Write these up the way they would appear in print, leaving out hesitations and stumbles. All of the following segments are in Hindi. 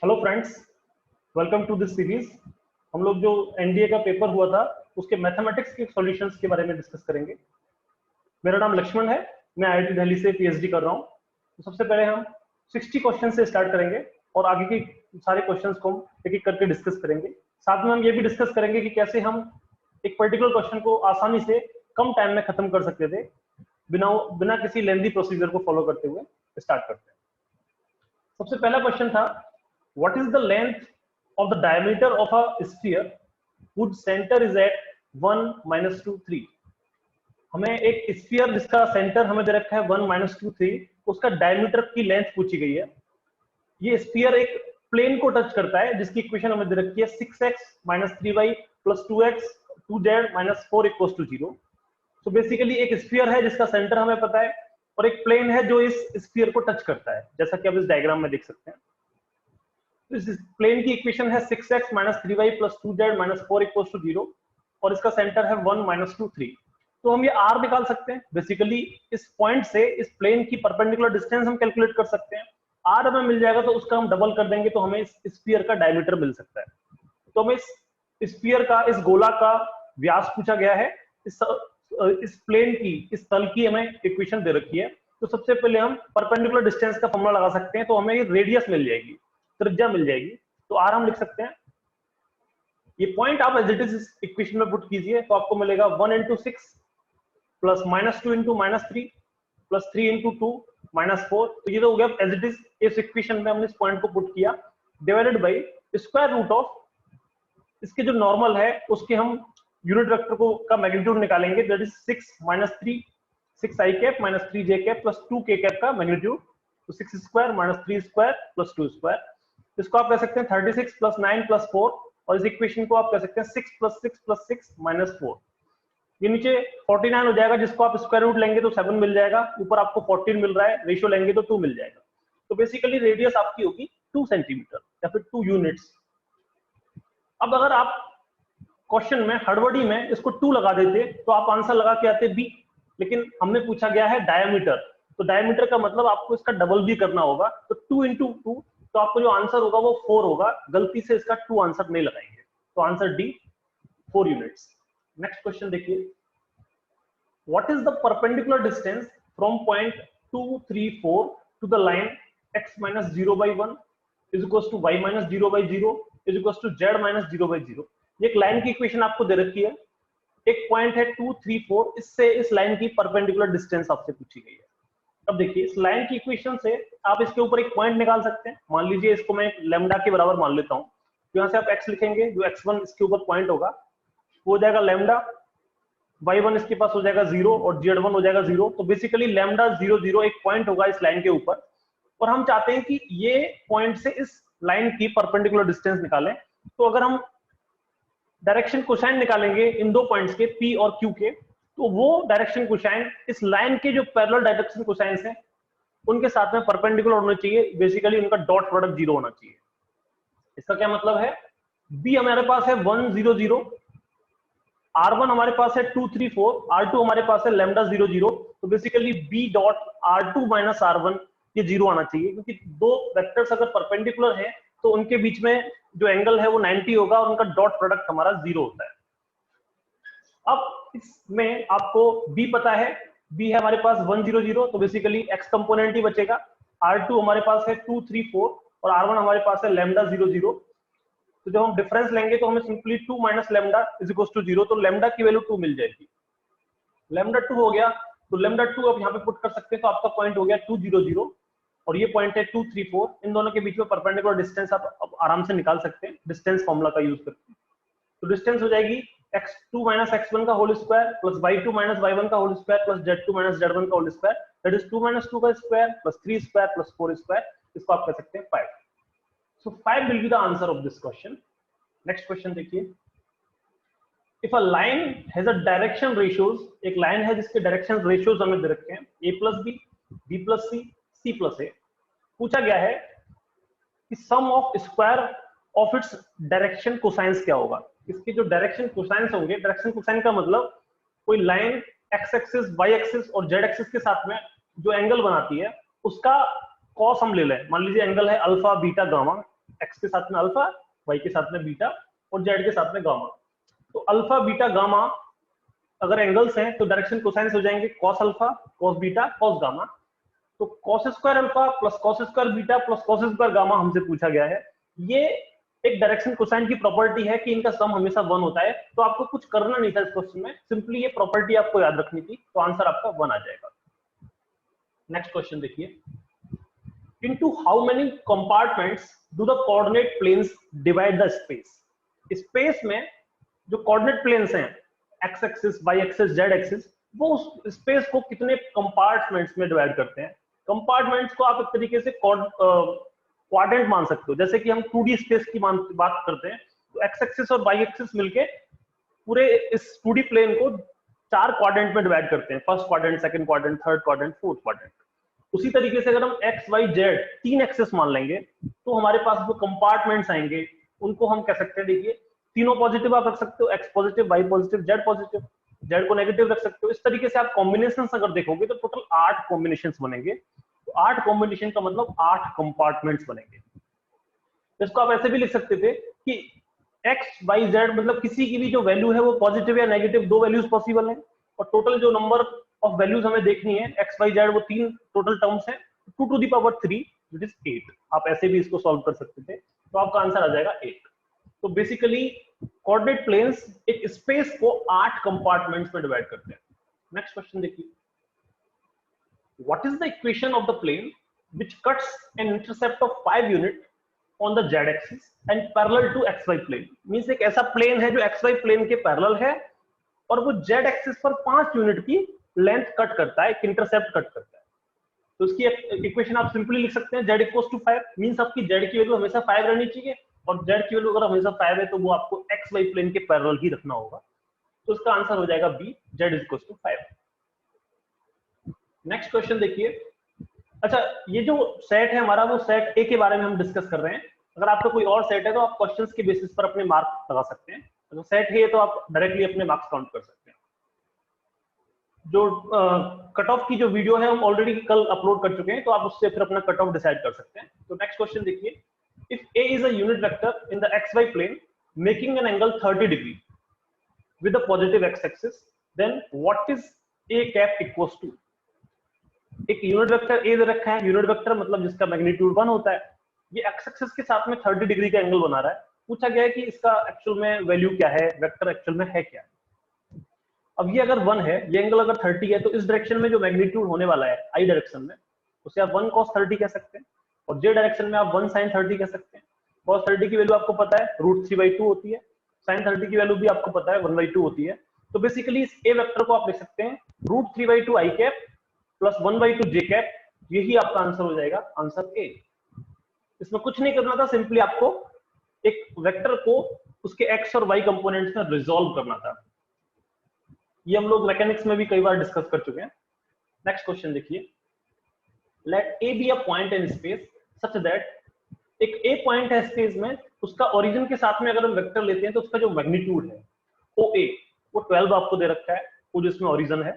Hello friends, welcome to this series. हम लोग जो एनडीए का पेपर हुआ था उसके मैथमेटिक्स के सॉल्यूशंस के बारे में डिस्कस करेंगे। मेरा नाम लक्ष्मण है, मैं आईआईटी दिल्ली से पीएचडी कर रहा हूँ। तो सबसे पहले हम 60 क्वेश्चन से स्टार्ट करेंगे और आगे के सारे क्वेश्चंस को हम एक एक करके डिस्कस करेंगे। साथ में हम ये भी डिस्कस करेंगे कि कैसे हम एक पर्टिकुलर क्वेश्चन को आसानी से कम टाइम में खत्म कर सकते थे बिना बिना किसी लेंदी प्रोसीजर को फॉलो करते हुए। स्टार्ट करते हैं। सबसे पहला क्वेश्चन था, what is the length of the diameter of a sphere whose center is at 1 minus 2 3। हमें एक स्फीयर जिसका सेंटर हमें दे रखा है 1 minus 2 3, उसका डायमीटर की लेंथ पूछी गई है। ये स्फीयर एक प्लेन को टच करता है जिसकी इक्वेशन हमें दे रखी है 6x minus 3y plus 2x 2z minus 4 equals to 0। तो बेसिकली एक स्फीयर है जिसका सेंटर हमें पता है और एक प्लेन है जो इस स्फीयर को टच करता है, जैसा कि आप इस डायग्राम में देख सकते हैं। तो इस प्लेन की इक्वेशन है 6x minus 3y plus 2z minus 4 equals to 0 और इसका सेंटर है 1 minus 2 3। तो हम ये r निकाल सकते हैं। बेसिकली इस पॉइंट से इस प्लेन की परपेंडिकुलर डिस्टेंस हम कैलकुलेट कर सकते हैं। r हमें मिल जाएगा तो उसका हम डबल कर देंगे तो हमें इस स्फीयर का डायमीटर मिल सकता है। तो हमें इस स्फीयर का, इस गोला का व्यास पूछा गया है। इस प्लेन की, इस तल की हमें इक्वेशन दे रखी है। तो सबसे पहले हम परपेंडिकुलर डिस्टेंस का फॉर्मूला लगा सकते हैं, तो हमें रेडियस मिल जाएगी, त्रिज्या मिल जाएगी। तो आर हम लिख सकते हैं। ये पॉइंट आप एज इट इज इस इक्वेशन में पुट कीजिए तो आपको मिलेगा 1 into 6 plus -2 into -3 plus 3 into 2 -4। तो ये तो हो गया एज इट इज। इस इक्वेशन में हमने इस पॉइंट को पुट किया, divided by square root of इसके जो नॉर्मल है उसके हम यूनिट वेक्टर को का मैग्नीट्यूड निकालेंगे, that is 6 - 3 6i cap - 3j cap plus 2k cap का मैग्नीट्यूड। तो 6 स्क्वायर - 3 स्क्वायर प्लस 2 स्क्वायर। इसको आप कह सकते हैं 36 + 9 + 4 और इस इक्वेशन को आप कह सकते हैं 6 + 6 + 6 - 4। ये नीचे 49 हो जाएगा, जिसको आप स्क्वायर रूट लेंगे तो 7 मिल जाएगा, ऊपर आपको 14 मिल रहा है, रेशियो लेंगे तो 2 मिल जाएगा। तो बेसिकली रेडियस आपकी होगी 2 सेंटीमीटर या फिर 2 यूनिट्स। अब अगर आप क्वेश्चन में हड़बड़ी में इसको 2 लगा देते तो आप आंसर लगा के आते बी, लेकिन हमने पूछा गया है डायमीटर। तो डायमीटर का मतलब आपको इसका डबल भी करना होगा। तो 2 into 2, तो आपको जो आंसर होगा वो 4 होगा। गलती से इसका 2 आंसर नहीं लगाएंगे, तो answer D 4 units. Next question देखिए, what is the perpendicular distance from point 2 3 4 to the line x - 0/1 is equals to y - 0/0 is equals to z - 0/0। ये एक लाइन की इक्वेशन आपको दे रखी है। एक पॉइंट है 2 3 4, इससे इस लाइन की परपेंडिकुलर डिस्टेंस आपसे पूछी गई है। अब देखिए, इस लाइन की इक्वेशन से आप इसके ऊपर एक पॉइंट निकाल सकते हैं। मान लीजिए इसको मैं लैम्डा के बराबर मान लेता हूं। तो यहां से आप x लिखेंगे, जो x1 इसके ऊपर पॉइंट होगा वो हो जाएगा लैम्डा, y1 इसके पास हो जाएगा 0 और z1 हो जाएगा 0। तो बेसिकली लैम्डा 0 0 एक पॉइंट होगा इस लाइन के ऊपर, और हम चाहते हैं कि ये पॉइंट से इस लाइन की परपेंडिकुलर डिस्टेंस निकालें। तो अगर हम डायरेक्शन कोसाइन निकालेंगे इन दो पॉइंट्स के P और Q के, तो वो डायरेक्शन कोसाइन इस लाइन के जो पैरेलल डायरेक्शन कोसाइंस हैं उनके साथ में परपेंडिकुलर होना चाहिए। बेसिकली उनका डॉट प्रोडक्ट 0 होना चाहिए। इसका क्या मतलब है, B हमारे पास है 1 0 0, R1 हमारे पास है 2 3 4, R2 हमारे पास है लैम्डा 0 0। तो basically B dot R2 - R1 ये 0 आना चाहिए, क्योंकि दो वेक्टर्स अगर परपेंडिकुलर है तो उनके बीच में जो एंगल है वो 90 होगा और उनका डॉट प्रोडक्ट हमारा 0 होता है। अब इसमें आपको B पता है, B है हमारे पास 1 0 0, तो बेसिकली x कंपोनेंट ही बचेगा। R2 हमारे पास है 2 3 4 और R1 हमारे पास है लैम्डा 0 0। तो जब हम डिफरेंस लेंगे तो हमें simply 2 - lambda is equal to 0, तो लैम्डा की वैल्यू 2 मिल जाएगी। लैम्डा 2 हो गया, तो लैम्डा 2 अब यहाँ पे पुट कर सकते हैं। तो आपका पॉइंट हो गया 2 0 0 और ये पॉइंट है 2 3 4। इन दोनों के बीच में परपेंडिकुलर डिस्टेंस आप अब आराम से निकाल सकते हैं डिस्टेंस फॉर्मूला का यूज करके। तो डिस्टेंस हो जाएगी x2 - x1 का whole square plus y2 - y1 का whole square plus z2 - z1 का होल स्क्वायर, दैट इज 2 - 2 का square plus 3 square plus 4 square. इसको आप कह सकते हैं 5। So 5 will be the answer of this question. Next question देखिए, if a line has a direction ratios, एक लाइन है जिसके डायरेक्शन रेशियोज हमें दे रखे हैं a + b, b + c, c + a। पूछा गया है कि sum of square of its direction cosines क्या होगा। इसके जो डायरेक्शन कोसाइंस होंगे, डायरेक्शन कोसाइन का मतलब कोई line x axis, y axis और z एक्सिस के साथ में जो एंगल बनाती है उसका कॉस हम ले लें। मान लीजिए एंगल है अल्फा बीटा गामा, एक्स के साथ में अल्फा, वाई के साथ में बीटा और जेड के साथ में गामा। तो अल्फा बीटा गामा अगर एंगल्स हैं तो डायरेक्शन कोसाइंस हो जाएंगे cos alpha cos beta cos gamma. तो cos square alpha plus cos square beta plus cos square gamma हमसे पूछा गया है। ये एक डायरेक्शन कोसाइन की प्रॉपर्टी है कि इनका सम हमेशा 1 होता है। तो आपको कुछ करना नहीं था इस क्वेश्चन में, सिंपली ये प्रॉपर्टी आपको याद रखनी थी, तो आंसर आपका 1 आ जाएगा। नेक्स्ट क्वेश्चन देखिए, into how many compartments do the coordinate planes divide the space? Space में जो कोऑर्डिनेट प्लेन्स हैं X axis Y axis Z axis, वो उस स्पेस को कितने कंपार्टमेंट्स में डिवाइड करते हैं। कंपार्टमेंट्स को आप एक तरीके से क्वाड्रेंट मान सकते हो। जैसे कि हम 2D स्पेस की बात करते हैं तो एक्स एक्सिस और वाई एक्सिस मिलके पूरे इस 2D प्लेन को 4 क्वाड्रेंट में डिवाइड करते हैं, first quadrant, second quadrant, third quadrant, fourth quadrant. उसी तरीके से अगर हम एक्स वाई जेड 3 एक्सेस मान लेंगे तो हमारे पास जो कंपार्टमेंट्स आएंगे उनको हम कह सकते हैं, देखिए तीनों पॉजिटिव आप रख सकते हो, X positive Y positive Z positive, जेड को नेगेटिव रख सकते हो। इस तरीके से आप कॉम्बिनेशंस अगर देखोगे तो टोटल 8 कॉम्बिनेशंस बनेंगे। तो 8 कॉम्बिनेशन का मतलब 8 कंपार्टमेंट्स बनेंगे। इसको आप ऐसे भी लिख सकते थे कि एक्स वाई जेड मतलब किसी की भी जो वैल्यू है वो पॉजिटिव या नेगेटिव 2 वैल्यूज पॉसिबल है, और टोटल जो नंबर ऑफ वैल्यूज हमें देखनी है एक्स वाई जेड वो 3 टोटल टर्म्स हैं, 2 to the power 3 which is 8। आप ऐसे भी इसको सॉल्व कर सकते थे, तो आपका आंसर आ जाएगा 8। तो बेसिकली कोऑर्डिनेट प्लेन्स एक स्पेस को 8 कंपार्टमेंट्स में डिवाइड करते हैं। नेक्स्ट क्वेश्चन देखिए, what is the equation of the plane which cuts an intercept of 5 unit on the Z axis and parallel to X Y plane. Means एक ऐसा प्लेन है जो एक्स वाई प्लेन के पैरेलल है और वो जेड एक्सिस पर 5 यूनिट की लेंथ कट करता है, एक इंटरसेप्ट कट करता है। तो इसकी इक्वेशन आप सिंपली लिख सकते हैं z इक्वल्स टू 5। मींस आपकी z की वैल्यू हमेशा 5 रहनी चाहिए, और z की वैल्यू अगर हमेशा 5 है तो वो आपको एक्स वाई प्लेन के पैरेलल ही रखना होगा। तो इसका आंसर हो जाएगा B, z equals to 5। Next question देखिए, अच्छा ये जो सेट है हमारा वो सेट ए के बारे में हम डिस्कस कर रहे हैं। अगर आपका कोई और सेट है तो आप क्वेश्चंस के बेसिस पर अपने मार्क्स लगा सकते हैं। अगर सेट है तो आप डायरेक्टली अपने मार्क्स काउंट कर सकते हैं। जो कट ऑफ की जो वीडियो है हम ऑलरेडी कल अपलोड कर चुके हैं, तो आप उससे फिर अपना कट ऑफ डिसाइड कर सकते हैं। तो नेक्स्ट क्वेश्चन देखिए, if a is a unit vector in the xy plane making an angle 30 degree with a positive x axis, then what is a cap equals to? एक यूनिट वेक्टर a दे रखा है, यूनिट वेक्टर मतलब जिसका मैग्नीट्यूड 1 होता है, ये x एक्सिस के साथ में 30 डिग्री का एंगल बना रहा है। पूछा गया है कि इसका एक्चुअल में वैल्यू क्या है, वेक्टर एक्चुअल में है क्या। अब ये अगर 1 है, ये एंगल अगर 30 है, तो इस डायरेक्शन में जो मैग्नीट्यूड होने वाला है आई डायरेक्शन में, उसे आप 1 cos 30 कह सकते हैं, और जे डायरेक्शन में आप 1 sin 30 कह सकते हैं। cos 30 की वैल्यू आपको पता है √3/2 होती है, sin 30 की वैल्यू भी आपको पता है 1/2 होती है। तो बेसिकली इस ए वेक्टर को आप लिख सकते हैं √3/2 i cap plus 1/2 j cap. यही आपका आंसर हो जाएगा, आंसर ए। इसमें कुछ नहीं करना था, सिंपली आपको एक वेक्टर को उसके एक्स और वाई कंपोनेंट्स में रिजॉल्व करना था। ये हम लोग मैकेनिक्स में भी कई बार डिस्कस कर चुके हैं। नेक्स्ट क्वेश्चन देखिए, let A B a point in space such that एक ए पॉइंट है स्पेस में, उसका ओरिजिन के साथ में अगर हम वेक्टर लेते हैं तो उसका जो मैग्नीट्यूड है ओ ए वो 12 आपको दे रखा है, वो जिसमें ओरिजिन है।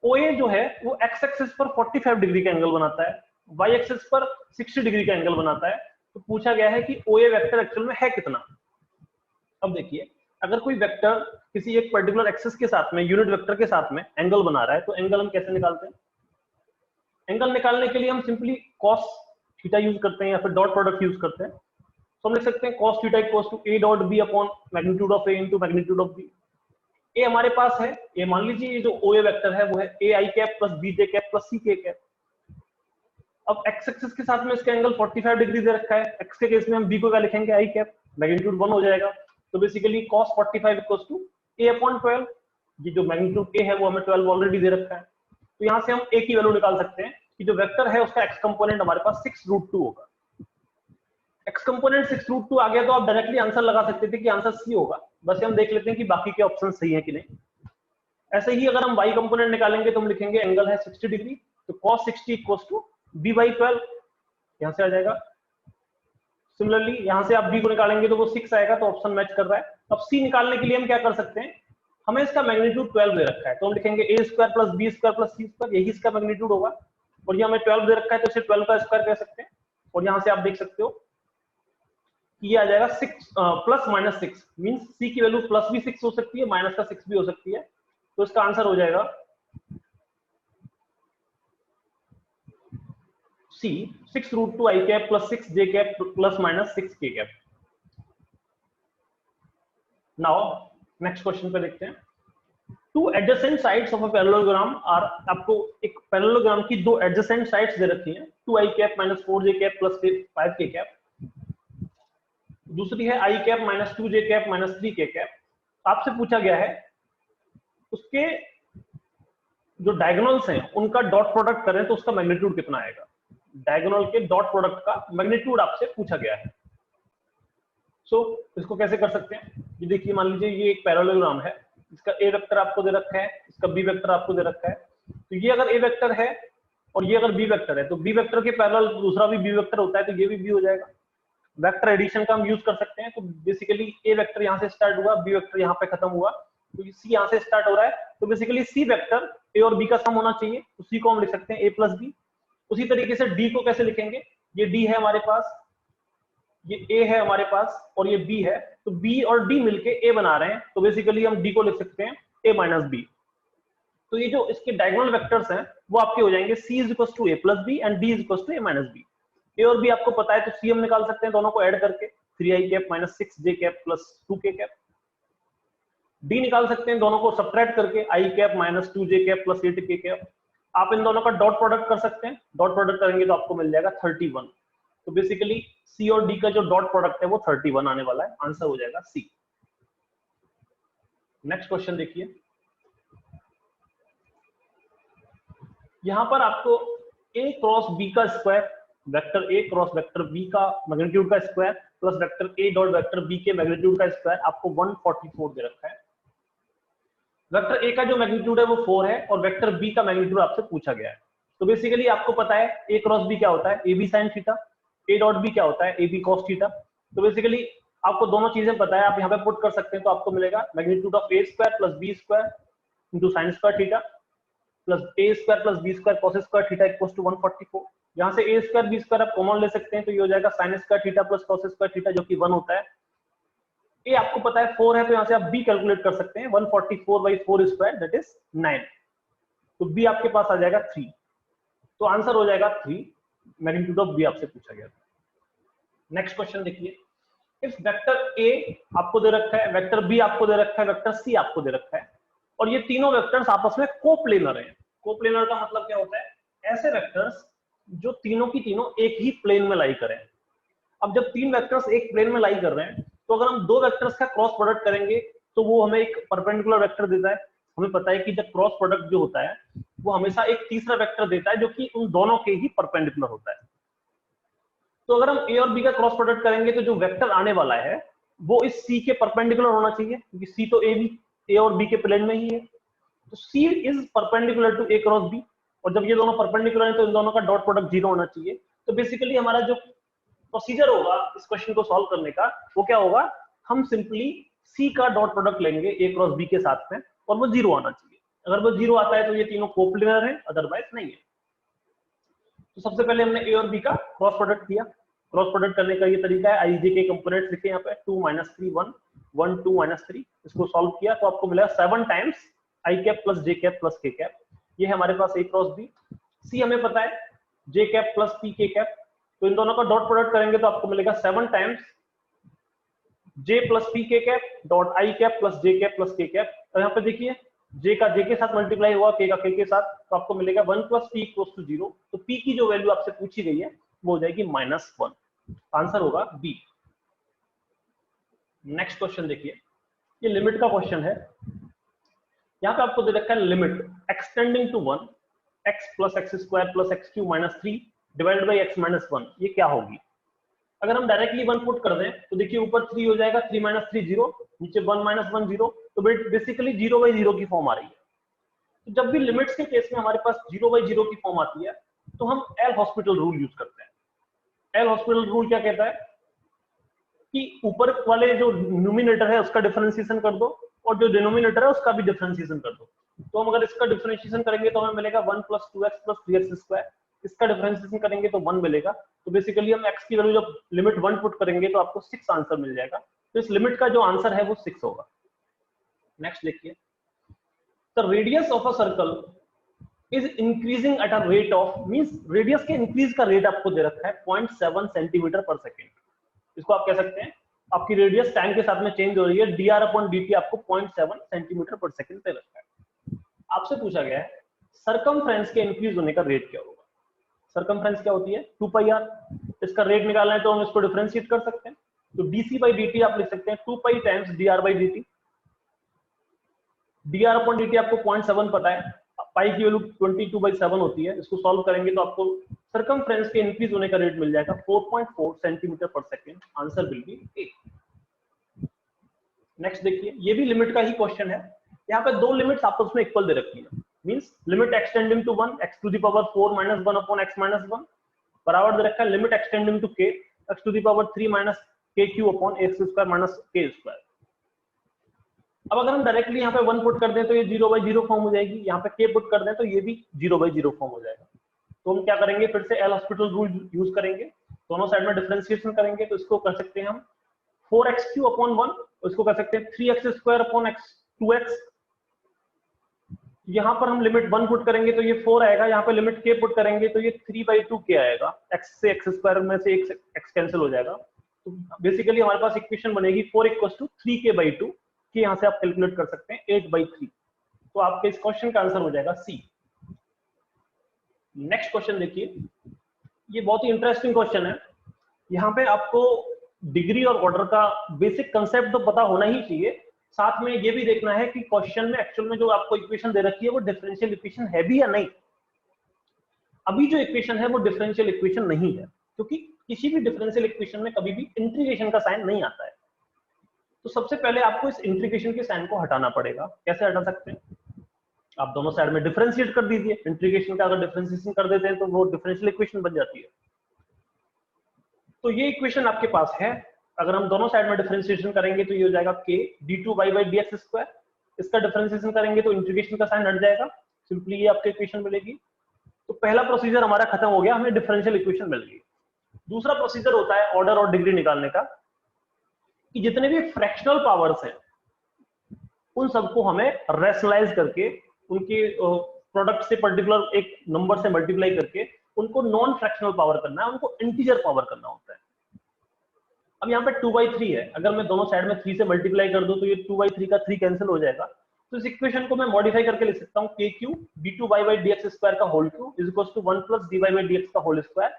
ओ ए जो है वो एक्स एक्सिस पर 45 डिग्री का एंगल बनाता है, वाई एक्सिस पर 60 डिग्री का एंगल बनाता है। तो पूछा गया है कि ओ ए वेक्टर एक्चुअल में है कितना। अब देखिए, अगर कोई वेक्टर किसी एक पर्टिकुलर एक्सिस के साथ में यूनिट वेक्टर के साथ में एंगल बना रहा है, तो एंगल हम कैसे निकालते हैं। एंगल निकालने के लिए हम सिंपली cos थीटा यूज करते हैं या फिर डॉट प्रोडक्ट यूज करते हैं। तो हम लिख सकते हैं cos theta equals to a dot b upon magnitude of a into magnitude of b। a हमारे पास है, ये मान लीजिए ये जो OA वेक्टर है वो है a i cap plus b j cap plus c k cap. अब x एक्सिस के साथ में इसका एंगल 45 डिग्री दे रखा है, x के केस में हम b को क्या लिखेंगे i कैप, मैग्नीट्यूड 1 हो जाएगा। तो basically cos 45 equals to a upon 12। ये जो मैग्नीट्यूड a है वो हमें 12 ऑलरेडी दे रखा है। तो यहां से हम a की वैल्यू निकाल सकते हैं कि जो वेक्टर है उसका x कंपोनेंट हमारे पास 6√2 होगा। x कंपोनेंट 6√2 आ गया तो आप डायरेक्टली आंसर लगा सकते थे कि आंसर सी होगा। बस हम देख लेते हैं कि बाकी के ऑप्शन सही है कि नहीं। ऐसे ही अगर हम y कंपोनेंट निकालेंगे तो हम लिखेंगे एंगल है 60 डिग्री, तो cos 60 इक्वल्स टू b/12 यहां से आ जाएगा। सिमिलरली यहां से आप b को निकालेंगे तो वो 6 आएगा, तो ऑप्शन मैच कर रहा है। अब c निकालने के लिए हम क्या कर सकते हैं, हमें इसका मैग्नीट्यूड 12 दे रखा है, तो हम लिखेंगे a square plus b square plus c square, यही इसका मैग्नीट्यूड होगा। और ये हमें 12 दे रखा है तो इसे 12 का स्क्वायर कह सकते हैं। और यहां से आप देख सकते हो कि ये आ जाएगा 6 प्लस माइनस 6 मींस सी की वैल्यू प्लस भी 6 हो सकती है, माइनस का 6 भी हो सकती है। तो इसका आंसर हो जाएगा C 6 root 2 I cap plus 6 J cap plus minus 6 K cap. Now next question पे देखते हैं। Two adjacent sides of a parallelogram are, आपको एक पैरेललोग्राम की दो एडजेसेंट साइड्स दे रखी हैं, 2 I cap minus 4 J cap plus 5 के कैप, दूसरी है आई कैप माइनस 2 जे कैप माइनस 3 के कैप। आपसे पूछा गया है उसके जो डायगोनल्स हैं उनका डॉट प्रोडक्ट करें तो उसका मैग्नीट्यूड कितना आएगा। डायगोनल के डॉट प्रोडक्ट का मैग्नीट्यूड आपसे पूछा गया है। सो इसको कैसे कर सकते हैं, ये देखिए मान लीजिए ये एक पैरेललोग्राम है, इसका ए वेक्टर आपको दे रखा है, इसका बी वेक्टर आपको दे रखा है। तो ये अगर ए वेक्टर है और ये अगर बी वेक्टर है तो बी वेक्टर के पैरेलल दूसरा भी बी वेक्टर होता है तो ये भी बी हो जाएगा। वेक्टर एडिशन का हम यूज कर सकते हैं। तो बेसिकली ए वेक्टर यहाँ से स्टार्ट हुआ, बी वेक्टर यहाँ पे खत्म हुआ, तो सी यहाँ से स्टार्ट हो रहा है, तो बेसिकली सी वेक्टर ए और बी का सम होना चाहिए, तो सी को हम लिख सकते हैं ए प्लस बी। उसी तरीके से डी को कैसे लिखेंगे, ये डी है हमारे पास, ये ए है हमारे पास और ये बी है, तो बी और डी मिलके ए बना रहे हैं, तो बेसिकली हम डी को लिख सकते हैं ए माइनस बी। तो ये जो इसके डायगोनल वेक्टर्स हैं वो आपके हो जाएंगे C is equal to A plus B and D is equal to A minus B. A और बी आपको पता है तो सी हम निकाल सकते हैं दोनों को ऐड करके, 3 आई cap minus 6 J cap plus 2 के कैप। डी निकाल सकते हैं दोनों को सब्ट्रैक्ट करके, आई कैप माइनस 2 जे कैप प्लस 8 के कैप। आप इन दोनों का डॉट प्रोडक्ट कर सकते हैं, डॉट प्रोडक्ट करेंगे तो आपको मिल जाएगा 31। तो बेसिकली सी और डी का जो डॉट प्रोडक्ट है वो 31 आने वाला है, आंसर हो जाएगा सी। नेक्स्ट क्वेश्चन देखिए, यहां पर आपको ए क्रॉस बी का square, vector A cross vector B का मैग्नीट्यूड का square plus vector A dot vector B के मैग्नीट्यूड का स्क्वायर आपको 144 दे रखा है। वेक्टर ए का जो मैग्नीट्यूड है वो 4 है और वेक्टर बी का मैग्नीट्यूड आपसे पूछा गया है। तो बेसिकली आपको पता है ए क्रॉस बी क्या होता है, A B sine theta, A dot B क्या होता है, ए बी कॉस थीटा। तो बेसिकली आपको दोनों चीजें पता है, आप यहाँ पे पुट कर सकते हैं, तो आपको मिलेगा magnitude of A square plus B square into sine square theta plus A square plus B square cos square theta equals to 144। यहाँ से ए स्क्वायर बी स्क्वायर आप कॉमन ले सकते हैं, तो ये हो जाएगा sine square theta plus cos square theta जो कि 1 होता है। ए आपको पता है 4 है, तो यहाँ से आप बी कैलकुलेट कर सकते हैं, 144 बाई 4 स्क्वायर दैट इज 9। तो बी आपके पास आ जाएगा 3, तो आंसर हो जाएगा 3, मैग्नीट्यूड ऑफ बी आपसे पूछा गया। नेक्स्ट क्वेश्चन देखिए, इफ वेक्टर ए आपको दे रखा है, वेक्टर बी आपको दे रखा है, वेक्टर सी आपको दे रखा है और ये तीनों वेक्टर्स आपस में कोप्लेनर हैं। कोप्लेनर का मतलब क्या होता है, ऐसे वेक्टर्स जो तीनों की तीनों एक ही प्लेन में लाई करें। अब जब तीन वेक्टर्स एक प्लेन में लाई कर रहे हैं तो अगर हम दो वेक्टर्स का क्रॉस प्रोडक्ट करेंगे तो वो हमें एक परपेंडिकुलर वेक्टर देता है। हमें पता है कि जब क्रॉस प्रोडक्ट जो होता है वो हमेशा एक तीसरा वेक्टर देता है जो कि उन दोनों के ही परपेंडिकुलर होता है। तो अगर हम ए और बी का क्रॉस प्रोडक्ट करेंगे तो जो वेक्टर आने वाला है वो इस सी के परपेंडिकुलर होना चाहिए, क्योंकि सी तो ए और बी के प्लेन में ही है। तो C is perpendicular to A cross B, और जब ये दोनों परपेंडिकुलर हैं तो इन दोनों का डॉट प्रोडक्ट 0 होना चाहिए। तो बेसिकली हमारा जो प्रोसीजर होगा इस क्वेश्चन को सॉल्व करने का वो क्या होगा, हम सिंपली सी का डॉट प्रोडक्ट लेंगे ए क्रॉस बी के साथ में और वो 0 आना चाहिए। अगर वो 0 आता है तो ये तीनों कोप्लेनर है, अदरवाइज नहीं है। तो सबसे पहले हमने ए और बी का क्रॉस प्रोडक्ट किया। क्रॉस प्रोडक्ट करने का ये तरीका है, आई जे के कंपोनेंट्स लिखे यहाँ पे 2 - 3 1 1 2 - 3। इसको सॉल्व किया तो आपको मिला 7 times I cap plus J cap plus के कैप। ये है हमारे पास ए क्रॉस बी। सी हमें पता है जे कैप प्लस पी के कैप, तो इन दोनों का डॉट प्रोडक्ट करेंगे तो आपको मिलेगा 7 टाइम्स जे प्लस पी के cap dot I cap plus J cap plus के कैप। तो यहाँ पे देखिए जे का जे के साथ मल्टीप्लाई हुआ, के का के साथ, तो आपको मिलेगा 1 + p = 0। तो p की जो वैल्यू आपसे पूछी गई है वो हो जाएगी -1। आंसर होगा बी। नेक्स्ट क्वेश्चन देखिए, ये लिमिट का क्वेश्चन है। यहाँ पे आपको दे रखा है limit extending to 1 x + x² + x³ - 3 divided by x - 1। ये क्या होगी? अगर हम डायरेक्टली 1 पुट कर दें तो देखिए ऊपर 3 हो जाएगा, 3 - 3 0, नीचे 1 - 1 0, तो बेसिकली 0/0 की फॉर्म आ रही है। तो जब भी लिमिट्स के केस में हमारे पास 0/0 की फॉर्म आती है तो हम एल हॉस्पिटल रूल यूज करते हैं। एल हॉस्पिटल रूल क्या कहता है कि ऊपर वाले जो न्यूमिनेटर है उसका डिफरेंशिएशन कर दो और जो डिनोमिनेटर है उसका भी डिफरेंशिएशन कर दो। तो हम अगर इसका डिफरेंशिएशन करेंगे तो हमें मिलेगा 1 + 2x + 3x²। इसका डिफरेंशिएशन करेंगे तो 1 मिलेगा। तो बेसिकली हम x की वैल्यू जब लिमिट 1 पुट करेंगे तो आपको 6 आंसर मिल जाएगा। तो इस लिमिट का जो आंसर है वो 6 होगा। नेक्स्ट देखिए, the radius of a circle is increasing at a rate of, means radius के इंक्रीज का रेट आपको दे रखा है 0.7 सेंटीमीटर पर सेकेंड। इसको आप कह सकते हैं आपकी रेडियस टाइम के साथ में चेंज हो रही है, dr/dt आपको 0.7 सेंटीमीटर पर सेकेंड दे रखा है। आपसे पूछा गया है सरकमफ्रेंस के इंक्रीज होने का रेट क्या होगा। सरकमफ्रेंस क्या होती है 2πr, इसका रेट निकालना है तो हम इसको डिफरेंशिएट कर सकते हैं। तो dc/dt आप लिख सकते हैं 2π टाइम्स dr/dt। dr/dt आपको 0.7 पता है, पाई की वैल्यू 22/7 होती है। इसको सॉल्व करेंगे तो आपको सरकमफ्रेंस के इंक्रीज होने का रेट मिल जाएगा 4.4 सेंटीमीटर पर second. Answer will B A. Next देखिए, ये भी लिमिट का ही क्वेश्चन है। यहाँ पे दो लिमिट्स आपस में इक्वल दे रखी है, means limit extending to 1 x to the power 4 - 1 upon x - 1 बराबर दे रखा है limit extending to k x to the power 3 - kq upon x square - k square. अब अगर हम डायरेक्टली यहाँ पे 1 पुट कर दें तो ये 0/0 फॉर्म हो जाएगी, यहाँ पे k पुट कर दें तो ये भी 0/0 फॉर्म हो जाएगा। तो हम क्या करेंगे, फिर से एल हॉस्पिटल रूल यूज करेंगे, दोनों साइड में डिफरेंशिएशन करेंगे। तो इसको कर सकते हैं हम 4x³ अपॉन 1, इसको कर सकते हैं 3x स्क्वायर अपॉन 2x। यहाँ पर हम लिमिट 1 पुट करेंगे तो ये 4 आएगा, यहाँ पे लिमिट k पुट करेंगे तो ये 3/2k आएगा। x से x स्क्वायर में से x कैंसिल हो जाएगा। तो बेसिकली हमारे पास इक्वेशन बनेगी 4 = 3k/2 कि यहाँ से आप कैलकुलेट कर सकते हैं 8/3। तो आपके इस क्वेश्चन का आंसर हो जाएगा सी। नेक्स्ट क्वेश्चन देखिए, ये बहुत ही इंटरेस्टिंग क्वेश्चन है। यहाँ पे आपको डिग्री और ऑर्डर का बेसिक कंसेप्ट तो पता होना ही चाहिए, साथ में ये भी देखना है कि क्वेश्चन में एक्चुअल में जो आपको इक्वेशन दे रखी है वो डिफरेंशियल इक्वेशन है भी या नहीं। अभी जो इक्वेशन है वो डिफरेंशियल इक्वेशन नहीं है, क्योंकि किसी भी डिफरेंशियल इक्वेशन में कभी भी इंटीग्रेशन का साइन नहीं आता है। तो सबसे पहले आपको इस इंटीग्रेशन के साइन को हटाना पड़ेगा। कैसे हटा सकते हैं, आप दोनों साइड में डिफरेंशिएट कर दीजिए। इंटीग्रेशन का अगर डिफरेंशिएशन कर देते हैं तो वो डिफरेंशियल इक्वेशन बन जाती है। तो ये इक्वेशन आपके पास है, अगर हम दोनों साइड में डिफरेंशिएशन करेंगे तो ये हो जाएगा k d2y/dx²। इसका डिफरेंशिएशन करेंगे तो इंटीग्रेशन का साइन हट जाएगा, सिंपली ये आपको इक्वेशन मिलेगी। तो पहला प्रोसीजर हमारा खत्म हो गया, हमें डिफरेंशियल इक्वेशन मिल गई। दूसरा प्रोसीजर होता है ऑर्डर और डिग्री निकालने का, कि जितने भी फ्रैक्शनल पावर्स हैं उन सबको हमें रैशनलाइज करके उनके प्रोडक्ट से पर्टिकुलर एक नंबर से मल्टीप्लाई करके उनको नॉन फ्रैक्शनल पावर करना है, उनको इंटीजर पावर करना होता है। अब यहाँ पे 2/3 है, अगर मैं दोनों साइड में 3 से मल्टीप्लाई कर दूं तो ये 2/3 का 3 कैंसिल हो जाएगा। तो इस इक्वेशन को मैं मॉडिफाई करके लिख सकता हूँ k³ d2y/dx² का whole cube is equal to 1 + dy/dx का होल स्क्वायर।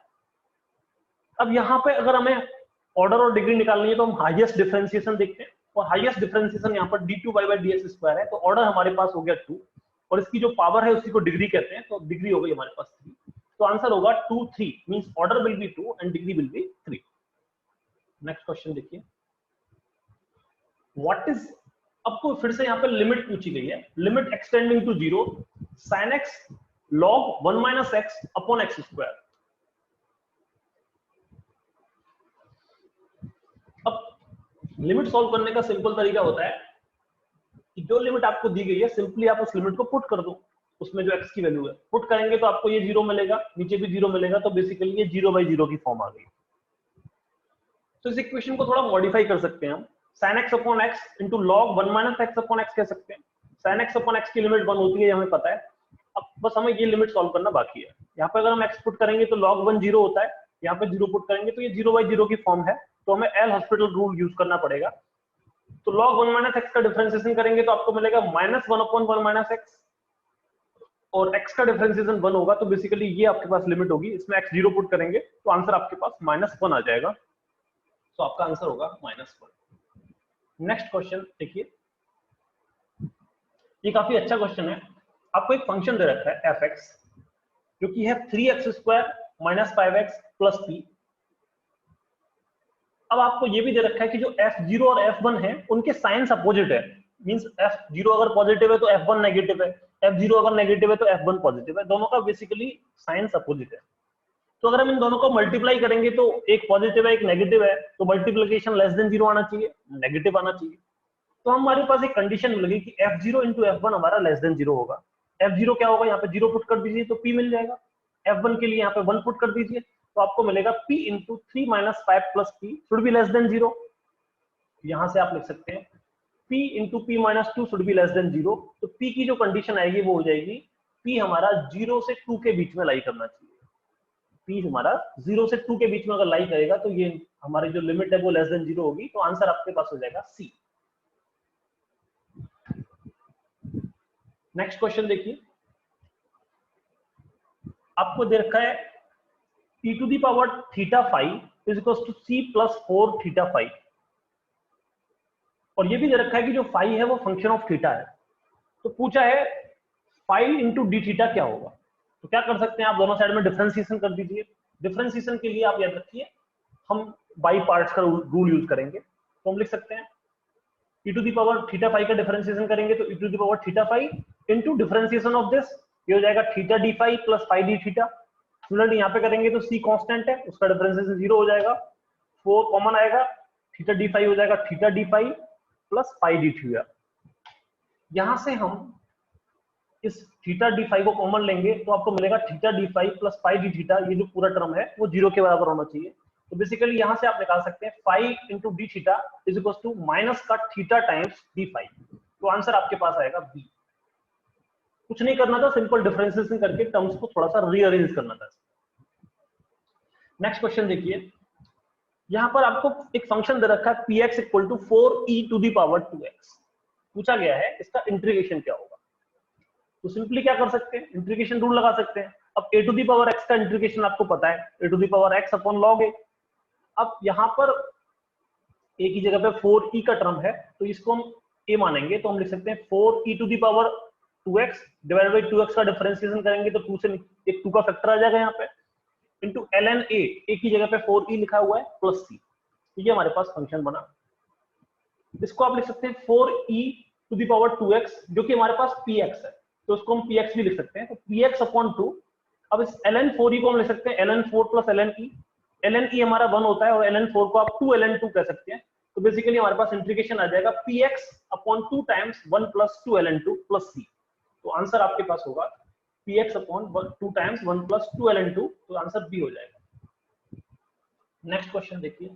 अब यहाँ पे अगर हमें ऑर्डर और डिग्री निकालनी है तो हम हाईएस्ट डिफरेंशिएशन देखते हैं, और हाईएस्ट डिफरेंशिएशन यहाँ पर d2y/dx² है। तो ऑर्डर हमारे पास हो गया 2 और इसकी जो पावर है उसी को डिग्री कहते हैं, तो डिग्री हो गई हमारे पास 3। तो आंसर होगा 2 3, means order will be 2 and degree will be 3। Next question देखिए, व्हाट इज, आपको फिर से यहाँ पे लिमिट पूछी गई है, limit extending to 0 sin x log 1 - x upon x²। अब लिमिट सॉल्व करने का सिंपल तरीका होता है कि जो लिमिट आपको दी गई है सिंपली आप उस लिमिट को पुट कर दो, उसमें जो x की वैल्यू है पुट करेंगे तो आपको ये 0 मिलेगा, नीचे भी 0 मिलेगा। तो बेसिकली ये 0/0 की फॉर्म आ गई। तो इस इक्वेशन को थोड़ा मॉडिफाई कर सकते हैं हम, sin x upon x into log 1 - x upon x कह सकते हैं। sin x अपॉन x की लिमिट 1 होती है, हमें पता है। अब बस हमें ये लिमिट सॉल्व करना बाकी है। यहाँ पे अगर हम x पुट करेंगे तो log 1 0 होता है, यहाँ पे 0 पुट करेंगे तो ये 0/0 की फॉर्म है। तो हमें एल हॉस्पिटल रूल यूज करना पड़ेगा। तो log 1 - x का डिफरेंशिएशन करेंगे तो आपको मिलेगा -1/1 - x, और x का डिफरेंशिएशन 1 होगा। तो बेसिकली ये आपके पास लिमिट होगी, इसमें x 0 पुट करेंगे तो आंसर आपके पास -1 आ जाएगा। तो आपका आंसर होगा -1। नेक्स्ट क्वेश्चन देखिए, ये काफी अच्छा क्वेश्चन है। आपको एक फंक्शन दे रखा है f(x) जो कि है 3x² - 5x + p। अब आपको ये भी दे रखा है कि जो f0 और f1 है उनके साइंस अपोजिट है, मींस f0 अगर पॉजिटिव है तो f1 नेगेटिव है, f0 अगर नेगेटिव है तो f1 पॉजिटिव है, दोनों का बेसिकली साइंस अपोजिट है। तो अगर हम इन दोनों को मल्टीप्लाई करेंगे तो एक पॉजिटिव है एक नेगेटिव है, तो मल्टीप्लिकेशन लेस देन 0 आना चाहिए, नेगेटिव आना चाहिए। तो हमारे पास एक कंडीशन मिलेगी कि f0 × f1 हमारा लेस देन 0 होगा। f0 क्या होगा, यहाँ पे 0 पुट कर दीजिए तो p मिल जाएगा। f1 के लिए यहाँ पे 1 पुट कर दीजिए, तो आपको मिलेगा p into 3 minus 5 plus p should be less than 0। यहां से आप लिख सकते हैं p into P minus 2 should be less than 0। तो p की जो कंडीशन आएगी वो हो जाएगी p हमारा 0 से 2 के बीच में लाई करना चाहिए। p हमारा 0 से 2 के बीच में अगर लाई करेगा तो ये हमारी जो लिमिट है वो लेस देन 0 होगी। तो आंसर आपके पास हो जाएगा सी। नेक्स्ट क्वेश्चन देखिए, आपको दे रखा है e to the power theta 5 is equal to c plus 4 theta 5, और ये भी दे रखा है कि जो 5 है वो फंक्शन ऑफ थीटा है। तो पूछा है 5 इंटू डी थीटा क्या होगा। तो क्या कर सकते हैं आप, दोनों साइड में डिफरेंशिएशन कर दीजिए। डिफरेंशिएशन के लिए आप याद रखिए हम बाई पार्ट्स का रूल यूज करेंगे। तो हम लिख सकते हैं e to the power theta 5 का डिफरेंशिएशन करेंगे तो e to the power theta 5 into differentiation of this, ये हो जाएगा theta d 5 plus 5 d theta. Similarly यहाँ पे करेंगे तो c कांस्टेंट है, उसका डिफरेंशिएशन 0 हो जाएगा, 4 कॉमन आएगा, थीटा डी 5 हो जाएगा theta d 5 plus 5 d theta. यहां से हम इस थीटा डी 5 को कॉमन लेंगे तो आपको मिलेगा theta d 5 plus 5 d theta, ये जो पूरा टर्म है वो 0 के बराबर होना चाहिए। तो बेसिकली यहां से आप निकाल सकते हैं 5 into d theta is equal to minus का थीटा टाइम्स डी 5। तो आंसर आपके पास आएगा बी। कुछ नहीं करना था, सिंपल डिफरेंशिएशन करके टर्म्स को थोड़ा सा रीअरेंज करना था। नेक्स्ट क्वेश्चन देखिए, यहां पर आपको एक फंक्शन दे रखा है px equal to 4e to the power 2x। पूछा गया है इसका इंटीग्रेशन क्या होगा। तो सिंपली क्या कर सकते हैं, इंटीग्रेशन रूल लगा सकते हैं। अब a to the power x का इंटीग्रेशन आपको पता है, a to the power x upon log a। अब यहां पर a की जगह पे 4e का टर्म है तो इसको हम a मानेंगे, तो हम लिख सकते हैं 4e to the power 2x divided by 2x का डिफरेंशिएशन करेंगे तो 2 से एक 2 का फैक्टर आ जाएगा यहाँ पे, इंटू ln a की जगह पे 4e लिखा हुआ है प्लस c। तो ये हमारे पास फंक्शन बना। इसको आप लिख सकते हैं 4e to the power 2x जो कि हमारे पास px है, तो उसको हम px भी लिख सकते हैं। तो px अपॉन 2, अब इस ln 4e को हम लिख सकते हैं ln 4 plus ln e। ln e हमारा 1 होता है और ln 4 को आप 2 ln 2 कह सकते हैं। तो बेसिकली हमारे पास इंटीग्रेशन आ जाएगा px upon 2 times 1 plus 2 ln 2 plus c। तो आंसर आपके पास होगा px upon 2 times 1 plus 2 ln 2, तो आंसर बी हो जाएगा। नेक्स्ट क्वेश्चन देखिए,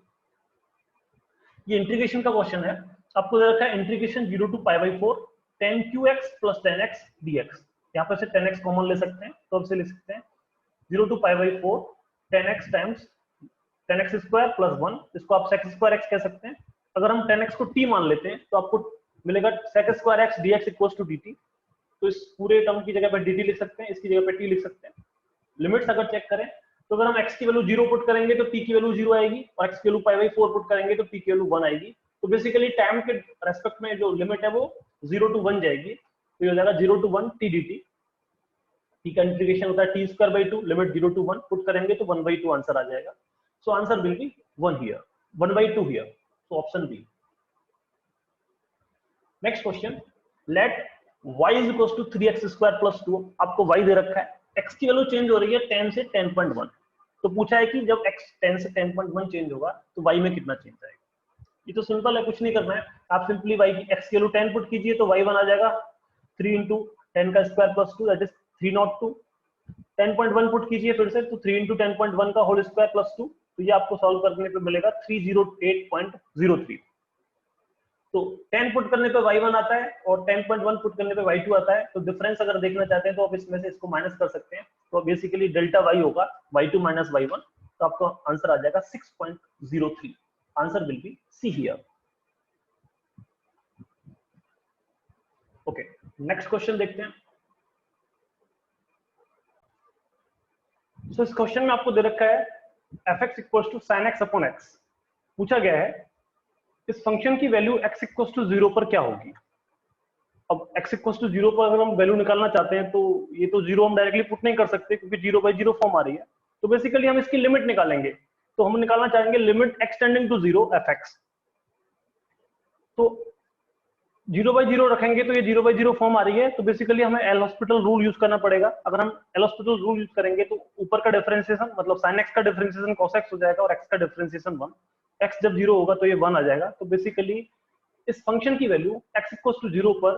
ये इंटीग्रेशन का क्वेश्चन है। आपको दे रखा है integration 0 to pi by 4 tan qx plus tan x dx। यहाँ पे से tan x कॉमन ले सकते हैं तो अब से लिख सकते हैं 0 to pi by 4 tan x times tan x square plus 1, इसको आप sec स्क्वायर x कह सकते हैं। अगर हम tan x को t मान लेते हैं तो आपको मिलेगा sec square x dx equals to dt। तो इस पूरे टर्म की जगह पर dt लिख सकते हैं, इसकी जगह पर t लिख सकते हैं। लिमिट्स अगर चेक करें तो अगर हम x की वैल्यू 0 पुट करेंगे तो t की वैल्यू 0 आएगी, और x की वैल्यू पाई बाई 4 पुट करेंगे तो t की वैल्यू 1 आएगी। तो बेसिकली टाइम के रेस्पेक्ट में जो लिमिट है वो 0 टू 1 जाएगी, तो ये हो जाएगा 0 टू 1 t dt। t का इंटीग्रेशन होता है t square by 2, limit 0 to 1 put करेंगे तो 1 बाई 2 आंसर आ जाएगा। So answer will be 1 here, 1 by 2 here, so option B. Next question, let y is equal to 3x square plus 2। आपको y दे रखा है, x की वैल्यू चेंज हो रही है 10 से 10.1। तो पूछा है कि जब x 10 से 10.1 चेंज होगा तो y में कितना चेंज आएगा। ये तो सिंपल है, कुछ नहीं करना है। आप सिंपली y की x की वैल्यू 10 पुट कीजिए तो y1 आ जाएगा 3 इंटू 10 का square plus 2 that is 302। 10.1 put कीजिए फिर से तो 3 इंटू 10.1 का होल स्क्वायर प्लस 2, तो ये आपको सॉल्व करने पे मिलेगा 308.03। तो 10 पुट करने पे y1 आता है और 10.1 पुट करने पे y2 आता है। तो डिफरेंस अगर देखना चाहते हैं तो आप इसमें से इसको माइनस कर सकते हैं, तो बेसिकली डेल्टा y होगा y2 माइनस y1, तो आपका आंसर आ जाएगा 6.03। Answer will be C here. Okay, next question देखते हैं। सो इस क्वेश्चन में आपको दे रखा है fx equals to sin x upon x। पूछा गया है इस फंक्शन की वैल्यू x इक्वल्स टू 0 पर क्या होगी। अब x इक्वल्स टू 0 पर अगर हम वैल्यू निकालना चाहते हैं तो ये तो 0 हम डायरेक्टली पुट नहीं कर सकते क्योंकि 0/0 फॉर्म आ रही है। तो बेसिकली हम इसकी लिमिट निकालेंगे, तो हम निकालना चाहेंगे limit x tending to 0 fx। तो 0/0 रखेंगे तो ये 0/0 फॉर्म आ रही है, तो बेसिकली हमें एल हॉस्पिटल रूल यूज करना पड़ेगा। अगर हम एल हॉस्पिटल रूल यूज करेंगे तो ऊपर का डिफरेंशिएशन मतलब sin x का डिफरेंशिएशन cos x हो जाएगा और x का डिफरेंशिएशन 1। x जब 0 होगा तो ये 1 आ जाएगा। तो बेसिकली इस फंक्शन की वैल्यू x इक्वल्स टू 0 पर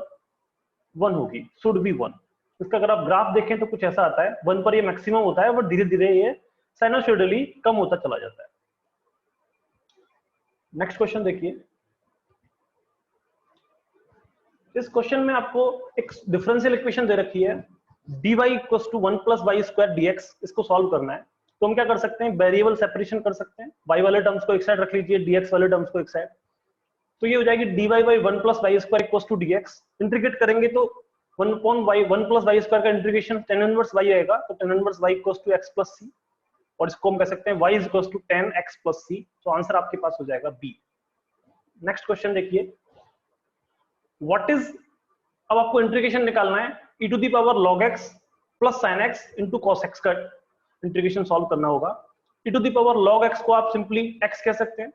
1 होगी, शुड बी 1। इसका अगर आप ग्राफ देखें तो कुछ ऐसा आता है, 1 पर ये मैक्सिमम होता है बट धीरे धीरे ये साइनोसॉइडली कम होता चला जाता है। नेक्स्ट क्वेश्चन देखिए। इस क्वेश्चन में आपको एक डिफरेंशियल इक्वेशन दे रखी है, dy equals to 1 plus y square dx। इसको सॉल्व करना है तो हम क्या कर सकते हैं, वेरिएबल सेपरेशन कर सकते हैं। y वाले टर्म्स को एक साइड रख लीजिए, dx वाले टर्म्स को एक साइड। तो ये हो जाएगी dy by 1 plus y square equals to dx। Integrate करेंगे तो 1 upon y 1 plus y square का इंटीग्रेशन tan इनवर्स y आएगा, तो tan inverse y equals to x plus c, और इसको हम कह सकते हैं y equals to tan x plus c। तो आंसर आपके पास हो जाएगा b। नेक्स्ट क्वेश्चन देखिए, व्हाट इज, अब आपको इंटीग्रेशन निकालना है, e to the power log x plus sin x into cos x का इंटीग्रेशन सॉल्व करना होगा। e to the power log x को आप सिंपली x कह सकते हैं,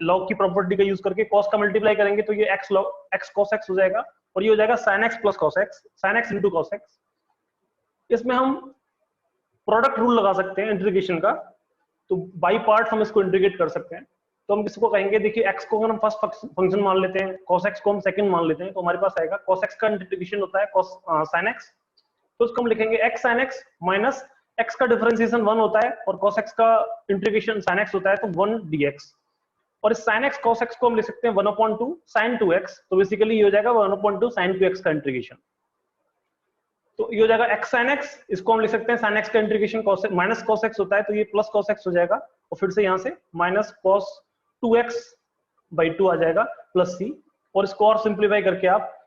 log की प्रॉपर्टी का यूज करके cos का मल्टीप्लाई करेंगे तो ये x log x cos x हो जाएगा, और ये हो जाएगा sin x plus cos x, sin x into cos x। इसमें हम प्रोडक्ट रूल लगा सकते हैं इंटीग्रेशन का, तो बाई पार्ट हम इसको इंटीग्रेट कर सकते हैं। तो हम किसको कहेंगे, देखिए x को अगर हम फर्स्ट फंक्शन मान लेते हैं, cos x को हम सेकंड मान लेते हैं, तो हमारे पास आएगा cos x का इंटीग्रेशन होता है cos sin x, तो उसको हम लिखेंगे x sin x minus x का डिफरेंशिएशन 1 होता है और cos x का इंटीग्रेशन sin x होता है, तो 1 dx। और इस sin x cos x को हम लिख सकते हैं 1/2 sin 2x, तो बेसिकली ये हो जाएगा 1/2 sin 2x का इंटीग्रेशन। तो ये हो जाएगा x sin x, इसको हम लिख सकते हैं sin x का इंटीग्रेशन माइनस cos x होता है, तो ये प्लस cos x हो जाएगा, और फिर से यहाँ से माइनस cos 2x बाई 2 आ जाएगा प्लस c, और इसको और सिंप्लीफाई करके आप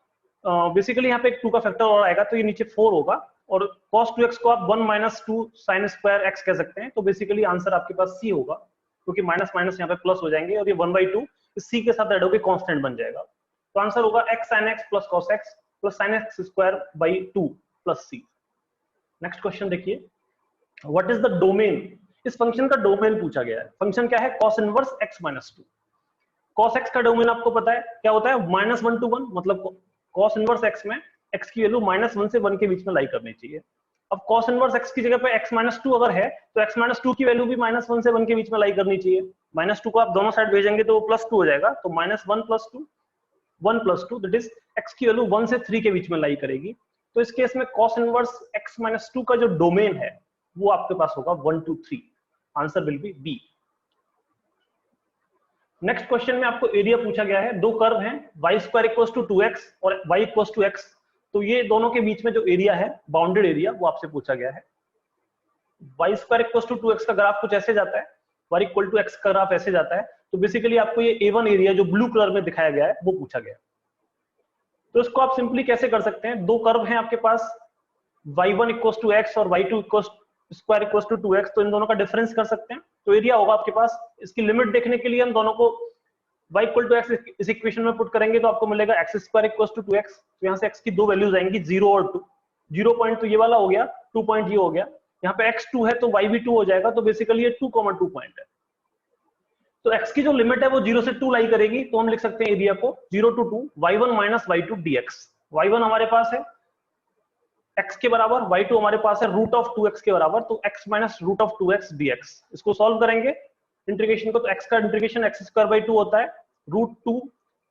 बेसिकली यहाँ पे एक 2 का फैक्टर और आएगा, तो ये नीचे 4 होगा, और cos 2x को आप 1 माइनस 2 sin स्क्वायर x कह सकते हैं। तो बेसिकली आंसर आपके पास c होगा, क्योंकि माइनस माइनस यहाँ पे प्लस हो जाएंगे, और ये 1/2 इस c के साथ ऐड होकर कांस्टेंट बन जाएगा। तो आंसर होगा x sin x plus cos x plus sin x square by 2 plus c। Next question देखिए, व्हाट इज द डोमेन, इस फंक्शन का डोमेन पूछा गया है। फंक्शन क्या है, cos inverse x minus 2। cos x का डोमेन आपको पता है क्या होता है, -1 to 1, मतलब cos इनवर्स x में x की वैल्यू -1 से 1 के बीच में लाई करनी चाहिए। अब cos इनवर्स x की जगह पे x माइनस 2 अगर है, तो x माइनस 2 की वैल्यू भी -1 से 1 के बीच में लाई करनी चाहिए। -2 को आप दोनों साइड भेजेंगे तो वो +2 हो जाएगा, तो -1 + 2 1 + 2 दैट इज x की वैल्यू 1 से 3 के बीच में लाई करेगी। तो इस केस में cos इनवर्स x माइनस 2 का जो डोमेन है वो आपके पास होगा 1 to 3। Answer will be B. Next question में आपको एरिया पूछा गया है, दो कर्व हैं y square equals to 2x और y इक्वल्स टू x, तो ये दोनों के बीच में जो एरिया है, बाउंडेड एरिया, वो आपसे पूछा गया है। y square equals to 2x का ग्राफ कुछ ऐसे जाता है, y इक्वल टू x का ग्राफ ऐसे जाता है, तो बेसिकली आपको ये A1 एरिया जो ब्लू कलर में दिखाया गया है वो पूछा गया है। तो इसको आप सिंपली कैसे कर सकते हैं, दो कर्व हैं आपके पास, y1 इक्वल्स टू x और y2 equals square equals to 2x, तो इन दोनों का डिफरेंस कर सकते हैं, तो एरिया होगा आपके पास। इसकी लिमिट देखने के लिए हम दोनों को y इक्वल टू x इस इक्वेशन में पुट करेंगे तो आपको मिलेगा x square equals to 2x। तो यहाँ से x की दो वैल्यूज आएंगी, 0 और 2। 0 पॉइंट तो ये वाला हो गया, 2 पॉइंट ये हो गया, यहाँ पे x 2 है तो y भी 2 हो जाएगा, तो बेसिकली ये 2,2 पॉइंट है। तो x की जो लिमिट है वो 0 से 2 लाई करेगी, तो हम लिख सकते हैं एरिया को 0 to 2 y1 minus y2 dx। y1 हमारे पास है x के बराबर, y2 हमारे पास है रूट ऑफ 2x के बराबर, तो x minus root of 2x dx। इसको सॉल्व करेंगे इंटीग्रेशन को, तो x का इंटीग्रेशन x स्क्वायर बाई 2 होता है, रूट 2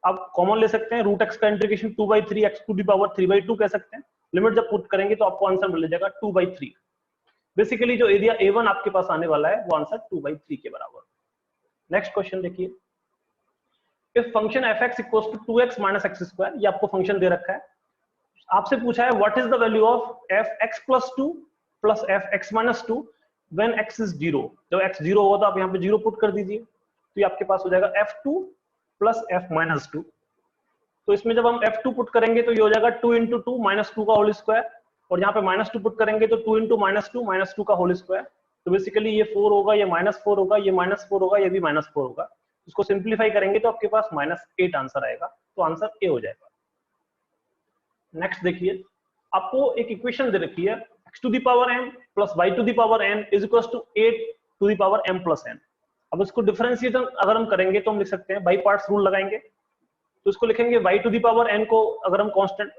आप कॉमन ले सकते हैं, रूट x का integration 2/3 x to the power 3/2 कह सकते हैं। लिमिट जब पुट करेंगे तो आपको आंसर मिल जाएगा 2/3। बेसिकली जो एरिया A1 आपके पास आने वाला है वो आंसर 2/3 के बराबर। नेक्स्ट क्वेश्चन देखिए, if function fx equals to 2x minus x square, ये आपको फंक्शन दे रखा है, आपसे पूछा है what is the value of fx plus 2 plus fx minus 2 when x is 0। जब x 0 होगा तो आप यहाँ पे 0 पुट कर दीजिए, तो ये आपके पास हो जाएगा f2 प्लस f माइनस 2। तो इसमें जब हम f2 पुट करेंगे तो ये हो जाएगा 2 इंटू 2 माइनस 2 का होल स्क्वायर, और यहाँ पे माइनस 2 पुट करेंगे तो 2 इंटू माइनस 2 माइनस 2 का होल स्क्वायर। तो बेसिकली ये 4 होगा, ये -4 होगा, ये -4 होगा, ये भी -4 होगा। इसको सिंप्लीफाई करेंगे तो आपके पास -8 आंसर आएगा, तो आंसर ए हो जाएगा। नेक्स्ट देखिए, आपको एक इक्वेशन दे रखी है x to the power m plus y to the power n is equals to 8 to the power m plus n। अब इसको डिफरेंशिएशन अगर हम करेंगे तो हम लिख सकते हैं बाई पार्ट्स रूल लगाएंगे, तो इसको लिखेंगे y to the power n को अगर हम कांस्टेंट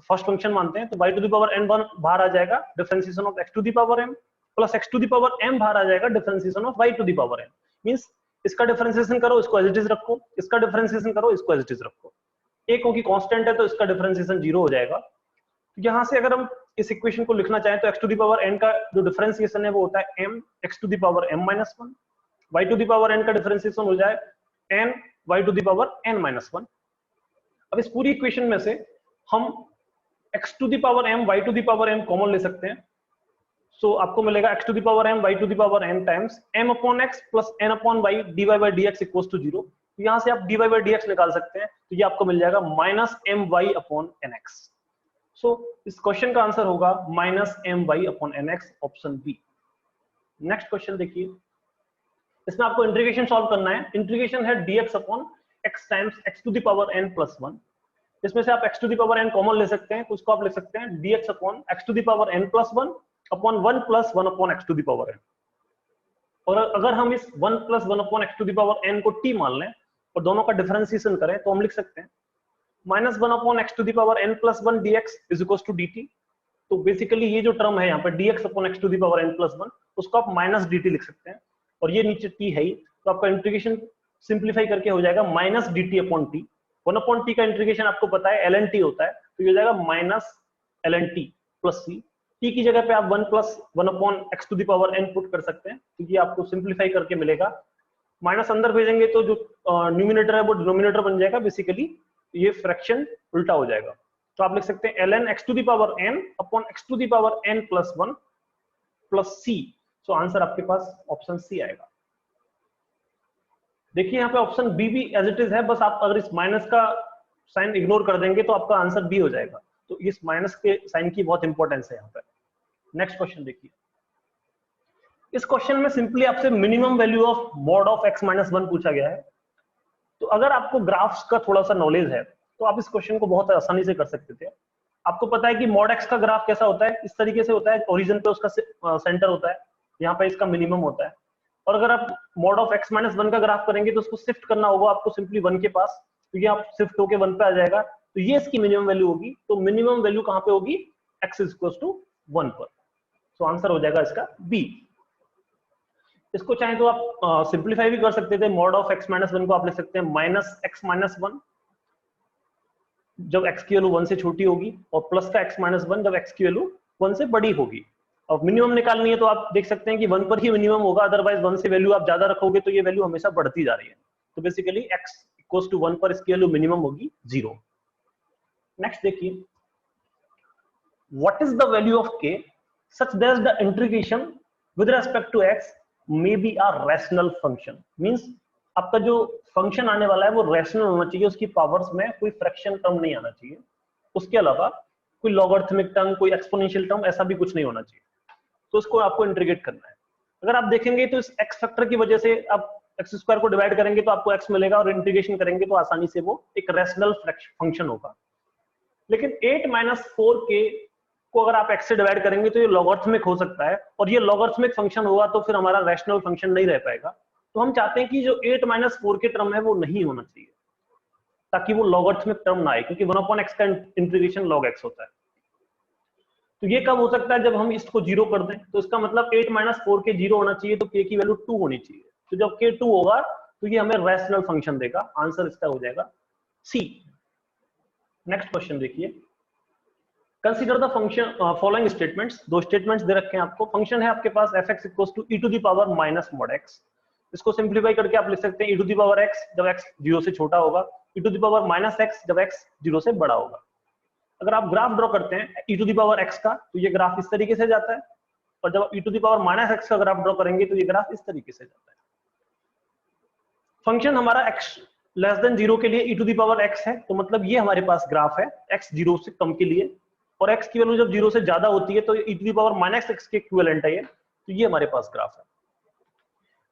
फर्स्ट फंक्शन मानते हैं तो y to the power n बाहर आ जाएगा, differentiation of x to the power m plus x to the power m बाहर आ जाएगा, differentiation of y to the power n। Means इसका डिफरेंशिएशन करो, इसको एज इट इज रखो, इसका डिफरेंशिएशन करो, इसको एज इट इज रखो। एक क्योंकि कांस्टेंट है तो इसका डिफरेंशिएशन 0 हो जाएगा। तो यहां से अगर हम इस इक्वेशन को लिखना चाहें तो x to the power n का जो डिफरेंशिएशन है वो होता है m x to the power m minus 1, y to the power n का डिफरेंशिएशन हो जाए n y to the power n minus 1। अब इस पूरी इक्वेशन में से हम x to the power m y to the power m common ले सकते हैं। सो आपको मिलेगा x to the power m y to the power n टाइम्स m upon x plus n upon y dy by dx equals to 0। तो यहां से आप dy बाई dx निकाल सकते हैं, तो ये आपको मिल जाएगा minus my upon nx। So इस क्वेश्चन का आंसर होगा minus my upon nx, option B. Next question देखिए, इसमें आपको इंटीग्रेशन सॉल्व करना है। इंटीग्रेशन है dx upon x times x to the power n plus 1। इसमें से आप x to the power n common ले सकते हैं, तो उसको आप ले सकते हैं dx upon x to the power n plus 1 upon 1 plus 1 upon x to the power n। और अगर हम इस 1 plus 1 upon x to the power n को t मान लें और दोनों का डिफरेंशिएशन करें, तो हम लिख सकते हैं minus 1 upon x to the power n plus 1 dx is equals to dt। तो बेसिकली ये जो टर्म है यहाँ पे dx upon x to the power n plus 1, उसको आप माइनस dt लिख सकते हैं, और ये नीचे t है ही, तो आपका इंटीग्रेशन सिंप्लीफाई करके हो जाएगा minus dt upon t। 1 upon t का इंटीग्रेशन आपको पता है ln t होता है, तो ये हो जाएगा minus ln t plus c। t की जगह पे आप 1 plus 1 upon x to the power n put कर सकते हैं, तो ये आपको सिंप्लीफाई करके मिलेगा। माइनस अंदर भेजेंगे तो जो न्यूमिनेटर है वो डिनोमिनेटर बन जाएगा, बेसिकली ये फ्रैक्शन उल्टा हो जाएगा। तो आप लिख सकते हैं ln x to the power n upon x to the power n plus 1 plus c। So answer आपके पास ऑप्शन सी आएगा। देखिए यहाँ पे ऑप्शन बी भी एज इट इज है, बस आप अगर इस माइनस का साइन इग्नोर कर देंगे तो आपका आंसर बी हो जाएगा। तो इस माइनस के साइन की बहुत इंपॉर्टेंस है यहाँ पे। नेक्स्ट क्वेश्चन देखिए, इस क्वेश्चन में सिंपली आपसे minimum value of mod of x minus 1 पूछा गया है। तो अगर आपको ग्राफ्स का थोड़ा सा नॉलेज है तो आप इस क्वेश्चन को बहुत आसानी से कर सकते थे। आपको पता है कि मॉड x का ग्राफ कैसा होता है, इस तरीके से होता है, ओरिजिन पे उसका सेंटर होता है, यहाँ पे इसका मिनिमम होता है। और अगर आप मॉड ऑफ x माइनस 1 का ग्राफ करेंगे तो उसको शिफ्ट करना होगा आपको सिंपली 1 के पास, तो ये आप शिफ्ट होके 1 पे आ जाएगा, तो ये इसकी मिनिमम वैल्यू होगी। तो मिनिमम वैल्यू कहाँ पे होगी, x इज इक्वल टू 1 पर। तो आंसर हो जाएगा इसका बी। इसको चाहे तो आप सिंप्लीफाई भी कर सकते थे। मॉड ऑफ x माइनस 1 को आप लिख सकते हैं माइनस x माइनस 1 जब x की वैल्यू 1 से छोटी होगी, और प्लस का x माइनस 1 जब x की वैल्यू 1 से बड़ी होगी। अब मिनिमम निकालनी है तो आप देख सकते हैं कि 1 पर ही मिनिमम होगा, अदरवाइज 1 से वैल्यू आप ज्यादा रखोगे तो ये वैल्यू हमेशा बढ़ती जा रही है। तो बेसिकली x इक्वल्स टू 1 पर इसकी वैल्यू मिनिमम होगी 0। नेक्स्ट देखिए, what is the value of k such that the integration with respect to x may be a rational function। Means आपका जो फंक्शन आने वाला है वो रैशनल होना चाहिए, उसकी पावर्स में कोई फ्रैक्शन टर्म नहीं आना चाहिए, उसके अलावा कोई लॉगरिथमिक टर्म, कोई एक्सपोनेंशियल टर्म, ऐसा भी कुछ नहीं होना चाहिए। तो उसको आपको इंटीग्रेट करना है। अगर आप देखेंगे तो इस x फैक्टर की वजह से आप x स्क्वायर को डिवाइड करेंगे तो आपको x मिलेगा, और इंटीग्रेशन करेंगे तो आसानी से वो एक रैशनल फंक्शन होगा। लेकिन 8 माइनस 4k को अगर आप x से डिवाइड करेंगे तो ये लॉगरिथमिक हो सकता है, और ये लॉगरिथमिक फंक्शन होगा तो फिर हमारा रैशनल फंक्शन नहीं रह पाएगा। तो हम चाहते हैं कि जो 8 माइनस 4k टर्म है वो नहीं होना चाहिए, ताकि वो लॉगरिथमिक टर्म ना आए, क्योंकि 1/x का इंटीग्रेशन log x होता है। तो ये कब हो सकता है, जब हम इसको 0 कर दें। तो इसका मतलब 8 माइनस 4k 0 होना चाहिए, तो k की वैल्यू 2 होनी चाहिए। तो जब k 2 होगा तो ये हमें रैशनल फंक्शन देगा। आंसर इसका हो जाएगा सी। नेक्स्ट क्वेश्चन देखिए, consider the function following statements. दो स्टेटमेंट्स दे रखे हैं आपको। फंक्शन है आपके पास fx equals to e to the power minus mod x। इसको सिंप्लीफाई करके आप लिख सकते हैं e to the power x जब x 0 से छोटा होगा, e to the power minus x जब x 0 से बड़ा होगा। अगर आप ग्राफ ड्रॉ करते हैं e to the power x का, तो ये ग्राफ इस तरीके से जाता है, और जब e to the power minus x का ग्राफ ड्रॉ करेंगे तो ये ग्राफ इस तरीके से जाता है। फंक्शन हमारा x लेस देन 0 के लिए e to the power x है, तो मतलब ये हमारे पास ग्राफ है x 0 से कम के लिए, और x की वैल्यू जब 0 से ज्यादा होती है तो e to the power minus x के इक्विवेलेंट है ये। तो ये हमारे पास ग्राफ है।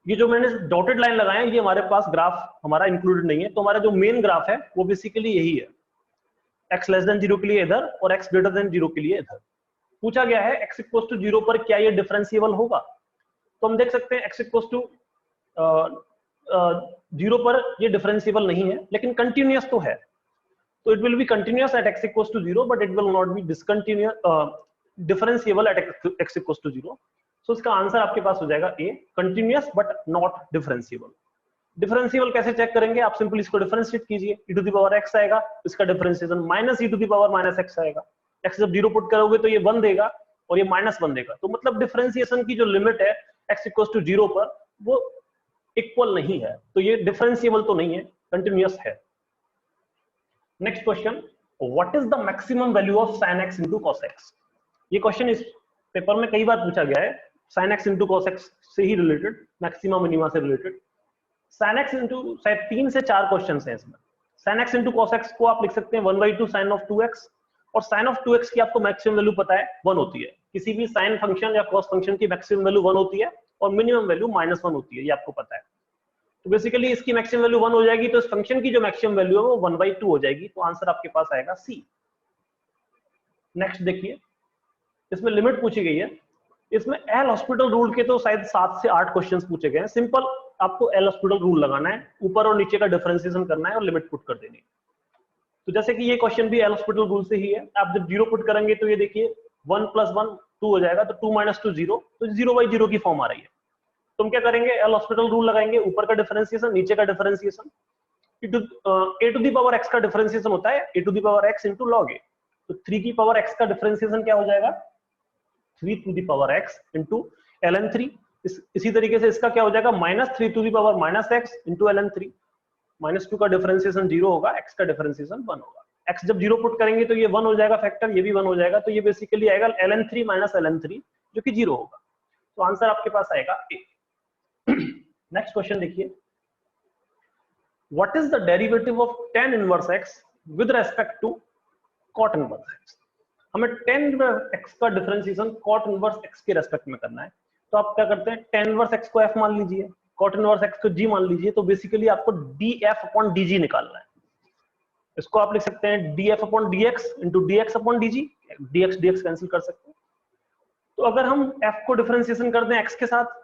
ये जो मैंने डॉटेड लाइन लगाए हैं ये हमारे पास ग्राफ हमारा इंक्लूडेड नहीं है। तो हमारा जो मेन ग्राफ है वो बेसिकली यही है, x लेस देन 0 के लिए इधर और x ग्रेटर देन 0 के लिए इधर। पूछा गया है x इक्वल्स टू 0 पर क्या ये डिफरेंशिएबल होगा। तो हम देख सकते हैं x इक्वल्स टू 0 पर ये डिफरेंशिएबल नहीं है, लेकिन कंटिन्यूअस तो है। तो it will be continuous at x equals to 0, but it will not be discontinuous differentiable at x equals to 0. So इसका आंसर आपके पास हो जाएगा A, continuous but not differentiable. Differentiable कैसे चेक करेंगे, आप सिंपली इसको डिफरेंशिएट कीजिए, e to the power x आएगा, इसका differentiation minus e to the power minus x आएगा। x जब 0 पुट करोगे तो ये 1 देगा और ये -1 देगा, तो मतलब डिफरेंशिएशन की जो लिमिट है x इक्वल्स टू 0 पर वो इक्वल नहीं है, तो ये डिफरेंशिएबल तो नहीं है, कंटिन्यूअस है। Next question, what is the maximum value of sin x into cos x? ये क्वेश्चन इस पेपर में कई बार पूछा गया है, sin x into cos x से ही रिलेटेड, मैक्सिमा मिनिमा से रिलेटेड। sin x into शायद 3 से 4 क्वेश्चंस हैं इसमें। sin x into cos x को आप लिख सकते हैं 1/2 sin of 2x, और sin of 2x की आपको मैक्सिमम वैल्यू पता है 1 होती है। किसी भी sin फंक्शन या cos फंक्शन की मैक्सिमम वैल्यू 1 होती है और मिनिमम वैल्यू -1 होती है, ये आपको पता है। तो बेसिकली इसकी मैक्सिमम वैल्यू 1 हो जाएगी, तो इस फंक्शन की जो मैक्सिमम वैल्यू है वो 1/2 हो जाएगी, तो आंसर आपके पास आएगा सी। नेक्स्ट देखिए, इसमें लिमिट पूछी गई है। इसमें एल हॉस्पिटल रूल के तो शायद 7 से 8 क्वेश्चंस पूछे गए हैं। सिंपल आपको एल हॉस्पिटल रूल लगाना है, ऊपर और नीचे का डिफरेंशिएशन करना है और लिमिट पुट कर देनी है। तो जैसे कि ये क्वेश्चन भी एल हॉस्पिटल रूल से ही है। आप जब 0 पुट करेंगे तो ये देखिए 1 + 1 2 हो जाएगा, तो 2 - 2 0, तो 0/0 की फॉर्म आ रही है। तुम क्या करेंगे, एल हॉस्पिटल रूल लगाएंगे, ऊपर का डिफरेंशिएशन नीचे का differentiation. a to the power x का डिफरेंशिएशन होता है a to the power x into log a, तो 3 की पावर x का डिफरेंशिएशन क्या हो जाएगा 3 to the power x into ln3। इसी तरीके से इसका क्या हो जाएगा -3 to the power -x into ln3। -2 का डिफरेंशिएशन 0 होगा, x का डिफरेंशिएशन 1 होगा। x जब 0 पुट करेंगे तो ये 1 हो जाएगा फैक्टर, ये भी 1 हो जाएगा, तो ये बेसिकली आएगा ln3 - ln3 जो कि 0 होगा। तो आंसर आपके पास आएगा ए। नेक्स्ट क्वेश्चन देखिए, what is the derivative of tan inverse x with respect to cot inverse x? हमें tan इनवर्स x का डिफरेंशिएशन cot इनवर्स x के रेस्पेक्ट में करना है। तो आप क्या करते हैं, tan इनवर्स x को f मान लीजिए, cot इनवर्स x को g मान लीजिए, तो बेसिकली आपको df/dg निकालना है। इसको आप लिख सकते हैं df/dx into dx/dg, dx dx cancel कर सकते हैं। तो अगर हम f को डिफरेंशिएशन कर दें x के साथ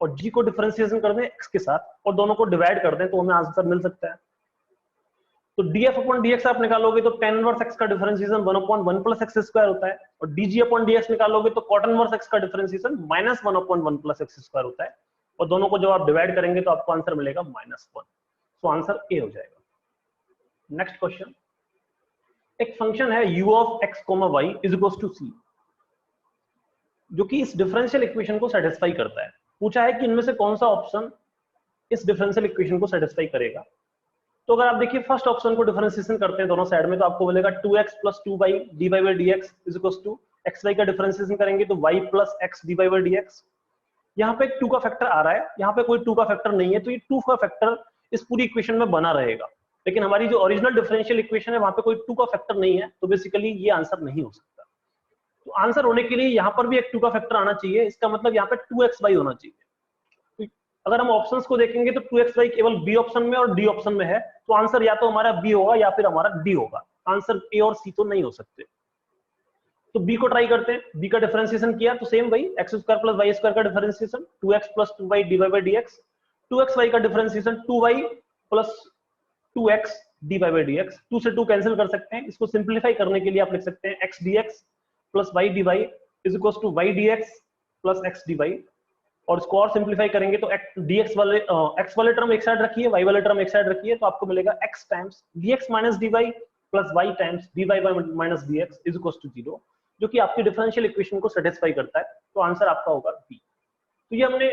और g को डिफरेंशिएशन कर दें x के साथ और दोनों को डिवाइड कर दें, तो हमें आंसर मिल सकता है। तो df/dx आप निकालोगे तो tan इनवर्स x का डिफरेंशिएशन 1/1 + x² होता है, और dg/dx निकालोगे तो cot इनवर्स x का डिफरेंशिएशन -1/1 + x² होता है, और दोनों को जब आप डिवाइड करेंगे तो आपको आंसर मिलेगा -1। तो आंसर ए हो जाएगा। नेक्स्ट क्वेश्चन, एक फंक्शन है u of x, y = c, जो कि इस डिफरेंशियल इक्वेशन को सेटिस्फाई करता है। पूछा है कि इनमें से कौन सा ऑप्शन इस डिफरेंशियल इक्वेशन को सेटिस्फाई करेगा। तो अगर आप देखिए फर्स्ट ऑप्शन को डिफरेंशिएशन करते हैं दोनों साइड में, तो आपको मिलेगा 2x + 2y dy/dx = xy का डिफरेंशिएशन करेंगे तो y + x dy/dx। यहाँ पे एक 2 का फैक्टर आ रहा है, यहाँ पे कोई 2 का फैक्टर नहीं है, तो ये 2 का फैक्टर इस पूरी इक्वेशन में बना रहेगा। लेकिन हमारी जो ओरिजिनल डिफरेंशियल इक्वेशन है वहां पे कोई 2 का फैक्टर नहीं है, तो बेसिकली ये आंसर नहीं हो सकता। तो आंसर होने के लिए यहाँ पर भी एक 2 का फैक्टर आना चाहिए, इसका मतलब यहाँ पे 2xy होना चाहिए। अगर हम ऑप्शंस को देखेंगे तो 2xy केवल बी ऑप्शन में और डी ऑप्शन में है, तो आंसर या तो हमारा बी होगा या फिर हमारा डी होगा। आंसर ए और सी तो नहीं हो सकते। तो बी को ट्राई करते हैं, बी का डिफरेंशिएशन किया तो सेम वही x² + y² का differentiation 2x + 2y dy/dx, 2xy का डिफरेंशिएशन 2y + 2x dy/dx। 2 से 2 कैंसिल कर सकते हैं, इसको सिंपलीफाई करने के लिए आप लिख सकते हैं x dx + y dy = y dx + x dy, और इसको और सिंपलीफाई करेंगे तो dx वाले x वाले टर्म एक साइड रखिए, y वाले टर्म एक साइड रखिए, तो आपको मिलेगा x times dx - dy + y times dy - dx = 0, जो कि आपकी डिफरेंशियल इक्वेशन को सेटिस्फाई करता है। तो आंसर आपका होगा बी। तो ये हमने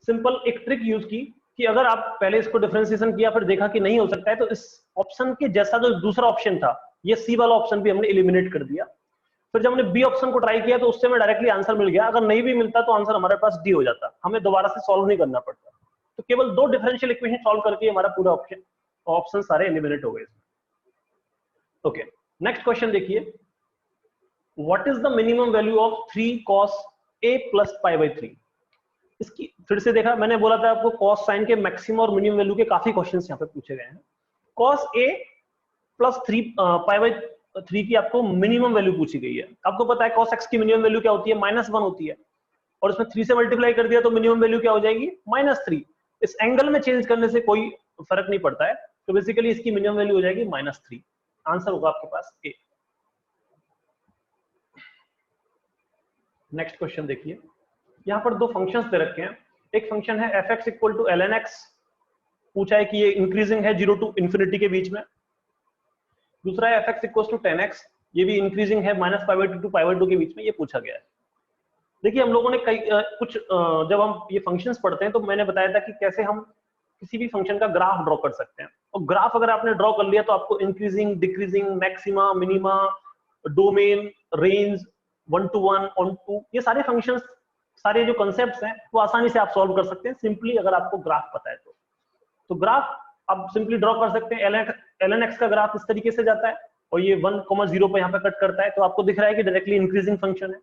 सिंपल एक ट्रिक यूज की कि अगर आप पहले इसको डिफरेंशिएशन किया फिर देखा कि नहीं हो सकता है, तो इस ऑप्शन के जैसा जो दूसरा ऑप्शन था, ये सी वाला ऑप्शन भी हमने एलिमिनेट कर दिया। फिर जब हमने बी ऑप्शन को ट्राई किया तो उससे हमें डायरेक्टली आंसर मिल गया। अगर नहीं भी मिलता तो आंसर हमारे पास डी हो जाता, हमें दोबारा से सॉल्व नहीं करना पड़ता। तो केवल 2 डिफरेंशियल इक्वेशन सॉल्व करके हमारा पूरा ऑप्शन सारे एलिमिनेट हो गए। ओके, नेक्स्ट क्वेश्चन देखिए, what is the minimum value of 3 cos a + π/3? इसकी फिर से देखा, मैंने बोला था आपको cos साइन के मैक्सिमम और मिनिमम वैल्यू के काफी क्वेश्चंस यहाँ पे पूछे गए हैं। cos a + 3 π/3 की आपको मिनिमम वैल्यू पूछी गई है। आपको पता है cos x की मिनिमम वैल्यू क्या होती है, -1 होती है, और इसमें 3 से मल्टीप्लाई कर दिया तो मिनिमम वैल्यू क्या हो जाएगी, -3। इस एंगल में चेंज करने से कोई फर्क नहीं पड़ता है, तो बेसिकली इसकी मिनिमम वैल्यू हो जाएगी -3। आंसर होगा आपके पास ए। नेक्स्ट क्वेश्चन देखिए, यहाँ पर 2 फंक्शंस दे रखे हैं। एक फंक्शन है f(x = ln x), पूछा है कि ये इंक्रीजिंग है 0 to ∞ के बीच में। दूसरा है f(x = tan x), ये भी इंक्रीजिंग है -π/2 टू π/2 के बीच में, ये पूछा गया है। देखिए हम लोगों ने कई कुछ जब हम ये फंक्शंस पढ़ते हैं तो मैंने बताया था कि कैसे हम किसी भी फंक्शन का ग्राफ ड्रॉ कर सकते हैं, और ग्राफ अगर आपने ड्रॉ कर लिया तो आपको increasing, decreasing, maxima, minima, domain, range, 1 to 1, onto, ये सारे फंक्शंस, सारे जो कॉन्सेप्ट्स हैं वो आसानी से आप सॉल्व कर सकते हैं सिंपली अगर आपको ग्राफ पता है तो ग्राफ आप सिंपली ड्रॉ कर सकते हैं। ln x का ग्राफ इस तरीके से जाता है और ये 1,0 पे यहाँ पे कट करता है, तो आपको दिख रहा है कि डायरेक्टली इंक्रीजिंग फंक्शन है।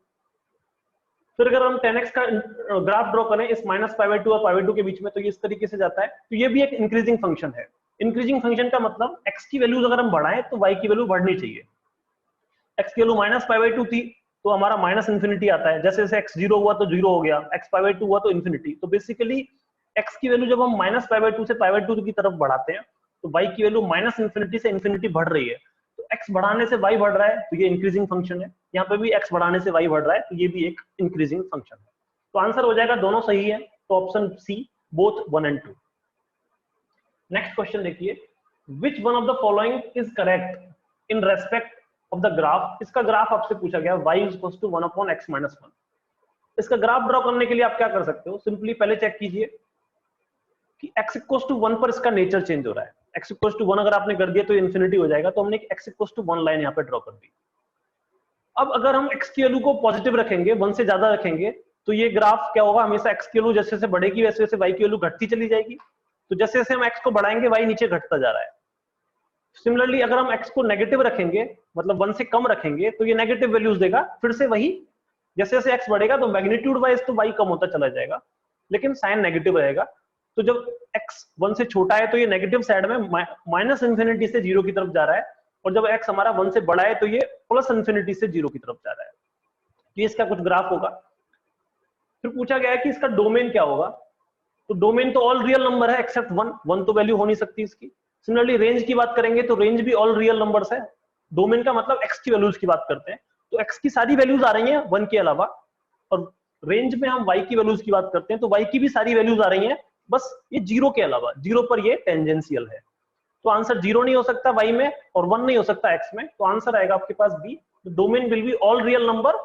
फिर अगर हम 10x का ग्राफ ड्रॉ करें इस -π/2 और π/2 के बीच में, तो ये इस तरीके से जाता है, तो ये भी एक इंक्रीजिंग फंक्शन है। इंक्रीजिंग फंक्शन का मतलब x की वैल्यूज अगर हम बढ़ाएं तो y की वैल्यू बढ़नी चाहिए। x की वैल्यू -π/2 थी तो हमारा -∞ आता है, जैसे जैसे x 0 हुआ तो 0 हो गया, x π/2 हुआ तो इन्फिनिटी। तो बेसिकली x की वैल्यू जब हम -π/2 से π/2 की तरफ बढ़ाते हैं तो y की वैल्यू -∞ से इन्फिनिटी बढ़ रही है, तो x बढ़ाने से y बढ़ रहा है, तो ये इंक्रीजिंग फंक्शन है। यहाँ पे भी x बढ़ाने से y बढ़ रहा है, तो ये भी एक इंक्रीजिंग फंक्शन है। तो आंसर हो जाएगा, दोनों सही है, तो option C, both 1 and 2। Next question देखिए, which one of the following is correct in respect of the graph. इसका ग्राफ आपसे पूछा गया y = 1/x-1। इसका ग्राफ ड्रॉ करने के लिए आप क्या कर सकते हो, सिंपली पहले चेक कीजिए कि x = 1 पर इसका नेचर चेंज हो रहा है। x = 1 अगर आपने कर दिया तो इन्फिनिटी हो जाएगा, तो हमने x = 1 लाइन यहाँ पे ड्रॉ कर दी। अब अगर हम x की वैल्यू को पॉजिटिव रखेंगे, 1 से ज्यादा रखेंगे, तो ये ग्राफ क्या होगा, हमेशा x की वैल्यू जैसे जैसे बढ़ेगी वैसे वैसे y की वैल्यू घटती चली जाएगी। तो जैसे जैसे हम x को बढ़ाएंगे y नीचे घटता जा रहा है। सिमिलरली अगर हम x को नेगेटिव रखेंगे, मतलब 1 से कम रखेंगे, तो ये नेगेटिव वैल्यूज देगा। फिर से वही, जैसे जैसे x बढ़ेगा तो मैग्नीट्यूड वाइज तो y कम होता चला जाएगा, लेकिन साइन नेगेटिव रहेगा। तो जब x 1 से छोटा है तो ये नेगेटिव साइड में -∞ से 0 की तरफ जा रहा है, और जब x हमारा 1 से बड़ा है तो ये +∞ से 0 की तरफ जा रहा है। ये इसका कुछ ग्राफ होगा। फिर पूछा गया है कि इसका डोमेन क्या होगा, तो डोमेन तो ऑल रियल नंबर है एक्सेप्ट 1 तो वैल्यू हो नहीं सकती इसकी। सिमिलरली रेंज की बात करेंगे तो रेंज भी ऑल रियल नंबर्स है। डोमेन का मतलब x की वैल्यूज की बात करते हैं, तो x की सारी वैल्यूज आ रही हैं 1 के अलावा, और रेंज में हम y की वैल्यूज की बात करते हैं तो y की भी सारी वैल्यूज आ रही हैं, बस ये 0 के अलावा। 0 पर ये टेंजेंशियल है, तो आंसर 0 नहीं हो सकता y में और 1 नहीं हो सकता x में, तो आंसर आएगा आपके पास B. Domain will be all real number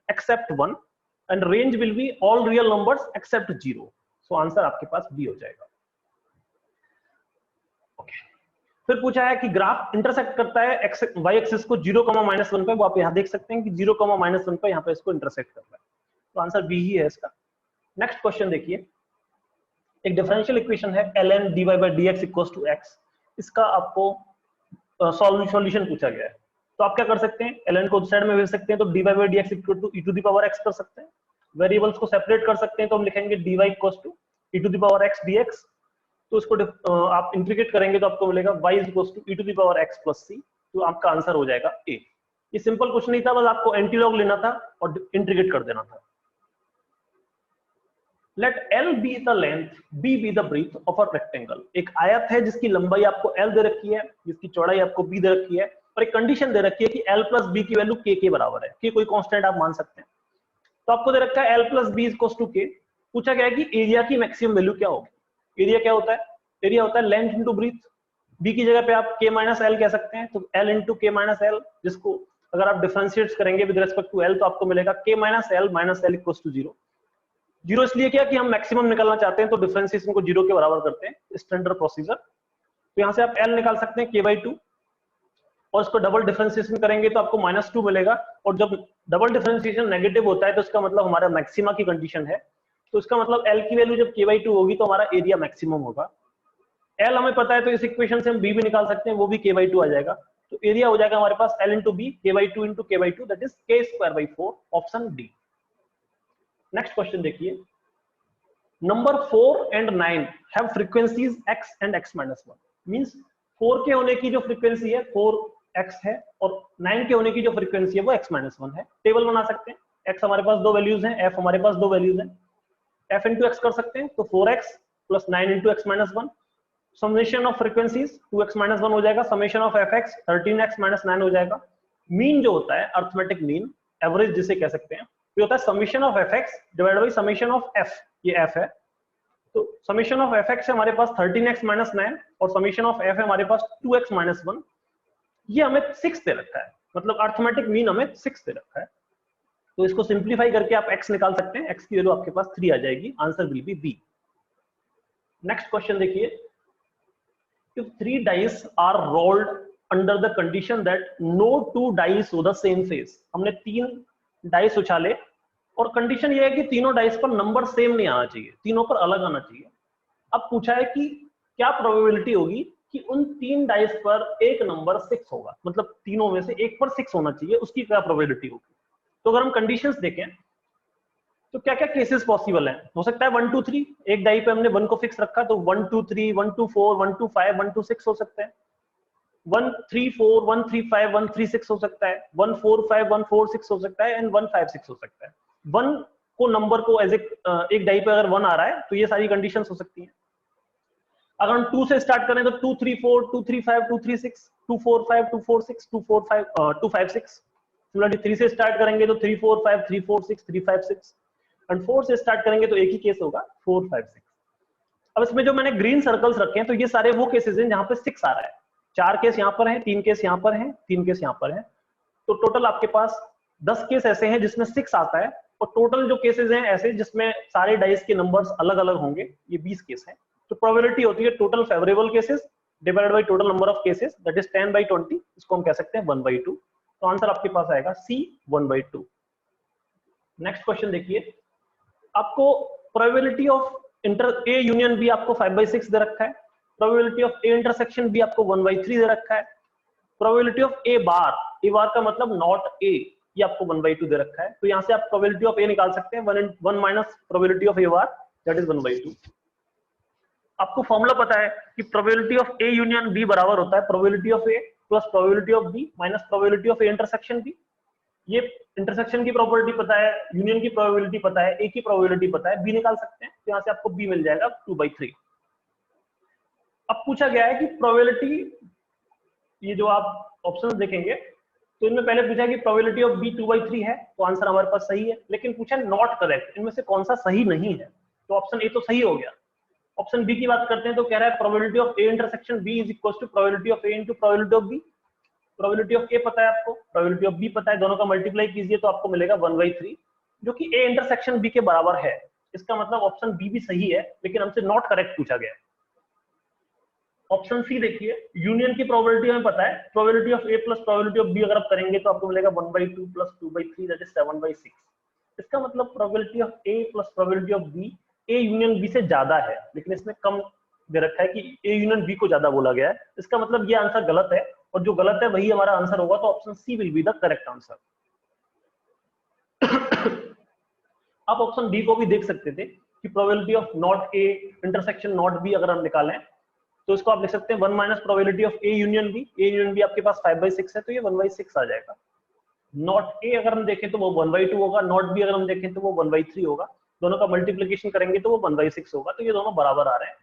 except 1 and range will be all real numbers except 0। So answer आपके पास बी हो जाएगा। फिर पूछा है कि ग्राफ इंटरसेक्ट करता है y एक्सिस को 0, -1 पे। वो आप यहाँ देख सकते हैं कि 0, -1 पे यहाँ पे इसको इंटरसेक्ट कर रहा है, तो आंसर बी ही है इसका। नेक्स्ट क्वेश्चन देखिए, एक डिफरेंशियल इक्वेशन है ln dy/dx = x। इसका आपको सॉल्यूशन पूछा गया है, तो आप क्या कर सकते हैं, ln को साइड में भेज सकते हैं तो dy/dx = e⁻x कर सकते हैं। वेरिएबल्स को सेपरेट कर सकते हैं तो हम लिखेंगे dy = e⁻x dx। तो इसको आप इंटीग्रेट करेंगे तो आपको मिलेगा y = e⁻x + c। तो आपका आंसर हो जाएगा a। ये सिंपल कुछ नहीं था, बस आपको एंटीलॉग लेना था और इंटीग्रेट कर देना था। Let L be the length, B be the breadth of a rectangle। एक आयत है जिसकी लंबाई आपको L दे रखी है, जिसकी चौड़ाई आपको B दे रखी है, और एक कंडीशन दे रखी है कि L + B की वैल्यू K के बराबर है। K कोई कांस्टेंट आप मान सकते हैं, तो आपको दे रखा है L + B = K। पूछा गया है कि एरिया की मैक्सिमम वैल्यू क्या होगी। एरिया क्या होता है, एरिया होता है लेंथ इंटू ब्रीथ। B की जगह पे आप K - L कह सकते हैं, तो L × K - L, जिसको अगर आप डिफरेंशिएट करेंगे विद रिस्पेक्ट टू L तो आपको मिलेगा K - L - L = 0। 0 इसलिए क्या कि हम मैक्सिमम निकालना चाहते हैं, तो डिफरेंशिएशन को 0 के बराबर करते हैं, स्टैंडर्ड प्रोसीजर। तो यहाँ से आप L निकाल सकते हैं K/2, और इसको डबल डिफरेंशिएशन करेंगे तो आपको -2 मिलेगा। और जब डबल डिफरेंशिएशन नेगेटिव होता है तो इसका मतलब हमारा मैक्सिमा की कंडीशन है, तो इसका मतलब L की वैल्यू जब K/2 होगी तो हमारा एरिया मैक्सिमम होगा। L हमें पता है तो इस इक्वेशन से हम B भी निकाल सकते हैं, वो भी K/2 आ जाएगा। तो एरिया हो जाएगा हमारे पास L × B, K/2 × K/2, that is K²/4, option D. Next question देखिए, number 4 and 9 have frequencies x and x-1। Means 4 के होने की जो फ्रीक्वेंसी है 4x है, और 9 के होने की जो फ्रीक्वेंसी है वो x-1 है। टेबल बना सकते हैं, x हमारे पास 2 वैल्यूज हैं, f हमारे पास 2 वैल्यूज हैं, f × x कर सकते हैं, तो 4x + 9 × x-1। Summation of frequencies 2x-1 हो जाएगा, समेशन ऑफ fx 13x - 9 हो जाएगा। मीन जो होता है, अर्थमेटिक मीन, एवरेज जिसे कह सकते हैं, ये होता है summation of fx divided by summation of f। ये f है, तो समेशन ऑफ fx है हमारे पास 13x - 9, और समेशन ऑफ f है हमारे पास 2x - 1। ये हमें 6 दे रखा है, मतलब अर्थमेटिक मीन हमें 6 दे रखा है। तो इसको सिंप्लीफाई करके आप x निकाल सकते हैं, x की वैल्यू आपके पास 3 आ जाएगी, answer will be B. Next question देखिए, if 3 dice are rolled under the condition that no 2 dice show the same face, हमने 3 डाइस उछाले और कंडीशन ये है कि तीनों डाइस पर नंबर सेम नहीं आना चाहिए, तीनों पर अलग आना चाहिए। अब पूछा है कि क्या प्रोबेबिलिटी होगी कि उन 3 डाइस पर एक नंबर 6 होगा, मतलब तीनों में से एक पर 6 होना चाहिए, उसकी क्या प्रोबेबिलिटी होगी। तो अगर हम कंडीशंस देखें तो क्या क्या केसेस पॉसिबल हैं। हो सकता है 1 2 3, एक डाई पे हमने 1 को फिक्स रखा तो 1 2 3 1 2 4 1 2 5 1 2 6 हो सकते हैं। 1 3 4 1 3 5 1 3 6 हो सकता है, 1 4 5 1 4 6 हो सकता है, एंड 1 5 6 हो सकता है। 1 को नंबर को एज एक डाई पे अगर 1 आ रहा है तो ये सारी कंडीशंस हो सकती हैं। अगर हम 2 से स्टार्ट करें तो 2 3 4 2 3 5 2 3 6 2 4 5 2 4 6 2 4 5 2 5 6। सिमिलरली 3 से स्टार्ट करेंगे तो 3 4 5 3 4 6 3 5 6, एंड 4 से स्टार्ट करेंगे तो एक ही केस होगा 4 5 6। अब इसमें जो मैंने ग्रीन सर्कल्स रखे हैं तो ये सारे वो केसेस हैं जहां पे 6 आ रहा है। 4 केस यहाँ पर हैं, 3 केस यहाँ पर हैं, 3 केस यहाँ पर हैं। तो टोटल आपके पास 10 केस ऐसे हैं जिसमें 6 आता है, और टोटल जो केसेस हैं ऐसे जिसमें सारे डाइस के नंबर्स अलग अलग होंगे, ये 20 केस हैं। तो प्रोबेबिलिटी होती है total favourable cases divided by total number of cases, that is 10/20। इसको हम कह सकते हैं 1/2। तो आंसर आपके पास आएगा सी 1/2। नेक्स्ट क्वेश्चन देखिए, आपको probability of inter A union B आपको 5/6 दे रखा है, probability of A intersection B आपको 1/3 दे रखा है, प्रोबेबिलिटी ऑफ ए बार का मतलब नॉट ए, ये आपको 1/2 दे रखा है। तो यहां से आप प्रोबेबिलिटी ऑफ ए निकाल सकते हैं, 1 minus probability of A bar, that is 1/2। आपको फॉर्मूला पता है कि probability of A union B बराबर होता है probability of A plus probability of B minus probability of A intersection B. ये इंटरसेक्शन की प्रोबेबिलिटी पता है, यूनियन की प्रोबेबिलिटी पता है, ए की प्रोबेबिलिटी पता है, बी निकाल सकते हैं। तो यहां से आपको बी मिल जाएगा 2/3। अब पूछा गया है कि प्रोबेबिलिटी, ये जो आप ऑप्शंस देखेंगे तो इनमें पहले पूछा है कि प्रोबेबिलिटी ऑफ बी 2/3 है, तो आंसर हमारे पास सही है। लेकिन पूछा नॉट करेक्ट, इनमें से कौन सा सही नहीं है, तो ऑप्शन ए तो सही हो गया। ऑप्शन बी की बात करते हैं तो कह रहा है probability of A intersection B is equal to probability of A into probability of B. Probability of A पता है आपको, प्रोबेबिलिटी ऑफ बी पता है, दोनों का मल्टीप्लाई कीजिए तो आपको मिलेगा 1/3, जो कि ए इंटरसेक्शन बी के बराबर है। इसका मतलब ऑप्शन बी भी सही है, लेकिन हमसे नॉट करेक्ट पूछा गया है। ऑप्शन सी देखिए, यूनियन की प्रोबेबिलिटी हमें पता है, probability of A plus probability of B अगर आप करेंगे तो आपको मिलेगा 1/2 प्लस 2/3 दैट इज 7/6। इसका मतलब probability of A plus probability of B A union B से ज्यादा है, लेकिन इसमें कम दे रखा है कि ए यूनियन बी को ज्यादा बोला गया है। इसका मतलब ये आंसर गलत है, और जो गलत है वही हमारा आंसर होगा, तो option C will be the correct answer. आप ऑप्शन बी को भी देख सकते थे कि probability of not A intersection not B अगर हम निकालें तो इसको आप लिख सकते हैं 1 minus probability of A union B. A union B आपके पास 5/6 है, तो ये 1/6 आ जाएगा। नॉट ए अगर हम देखें तो वो 1/2 होगा, नॉट बी अगर हम देखें तो वो 1/3 होगा। दोनों का मल्टीप्लिकेशन करेंगे तो वो 1/6 होगा, तो ये दोनों बराबर आ रहे हैं।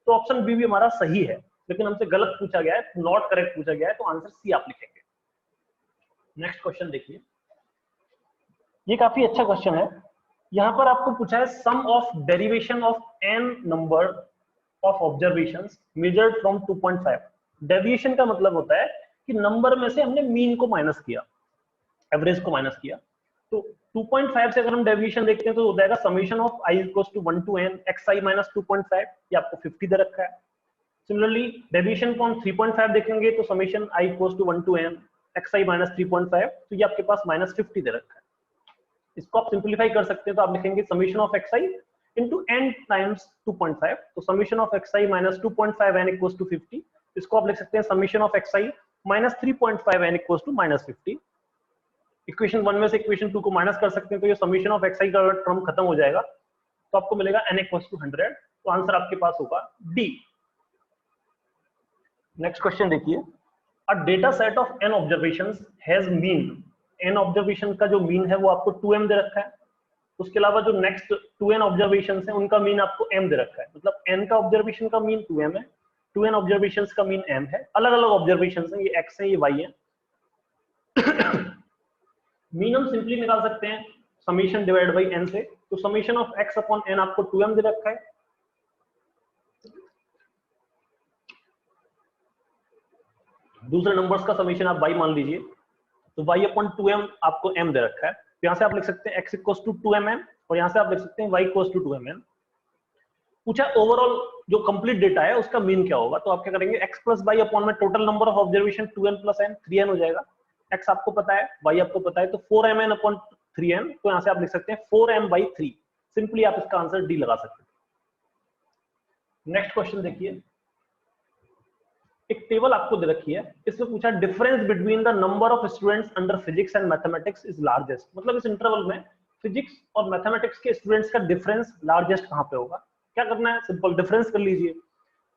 तो ऑप्शन बी भी हमारा सही है, लेकिन हमसे गलत पूछा गया है, नॉट करेक्ट पूछा गया है, तो आंसर सी आप लिखेंगे। नेक्स्ट क्वेश्चन देखिए, ये काफी अच्छा क्वेश्चन है। यहाँ पर आपको पूछा है sum of derivation of n number of observations measured from 2.5। Deviation का मतलब होता है कि नंबर में से हमने मीन को माइनस किया, एवरेज को माइनस किया। तो 2.5 से अगर हम डेविएशन देखते हैं तो हो जाएगा summation of i equals to 1 to n xi minus 2.5, ये आपको 50 दे रखा है। सिमिलरली डेविएशन को हम 3.5 देखेंगे तो summation i equals to 1 to n xi minus 3.5, तो ये आपके पास माइनस 50 दे रखा है। इसको आप सिंपलीफाई कर सकते हैं, तो आप लिखेंगे summation of xi into n times 2.5, तो summation of xi minus 2.5 n equals to 50। इसको आप लिख सकते हैं summation of xi minus 3.5 n equals to minus 50। Equation 1 में से इक्वेशन 2 को माइनस कर सकते हैं, तो ये समेशन ऑफ xi का टर्म खत्म हो जाएगा, तो आपको मिलेगा n इक्वल्स टू 100। तो आंसर आपके पास होगा डी। नेक्स्ट क्वेश्चन देखिए, a data set of n observations has mean, n observation का जो मीन है वो आपको 2m दे रखा है। उसके अलावा जो नेक्स्ट 2n ऑब्जर्वेशंस हैं उनका मीन आपको m दे रखा है, मतलब n का ऑब्जर्वेशन का मीन 2m है, 2n ऑब्जर्वेशंस का मीन m है। अलग अलग ऑब्जर्वेशंस हैं, ये x है, ये y है। मीन हम सिंपली निकाल सकते हैं समेशन डिवाइड बाई n से, तो summation of x upon n आपको 2m दे रखा है। दूसरे नंबर्स का समेशन आप y मान लीजिए, तो y अपॉन 2m आपको m दे रखा है, तो यहाँ से आप लिख सकते हैं x इक्वल्स टू 2mm और यहाँ से आप लिख सकते हैं y इक्वल्स टू 2mn। पूछा ओवरऑल जो कंप्लीट डेटा है उसका मीन क्या होगा, तो आप क्या करेंगे x प्लस वाई अपॉन में total number of observation 2n plus n 3n हो जाएगा। x आपको पता है, y आपको पता है, तो 4mn अपॉन 3n, तो यहाँ से आप लिख सकते हैं 4m/3। सिंपली आप इसका आंसर डी लगा सकते हैं। नेक्स्ट क्वेश्चन देखिए, एक टेबल आपको दे रखी है, इसमें पूछा difference between the number of students under physics and mathematics is largest, मतलब इस इंटरवल में फिजिक्स और मैथमेटिक्स के स्टूडेंट्स का डिफरेंस लार्जेस्ट कहां पे होगा। क्या करना है, सिंपल डिफरेंस कर लीजिए,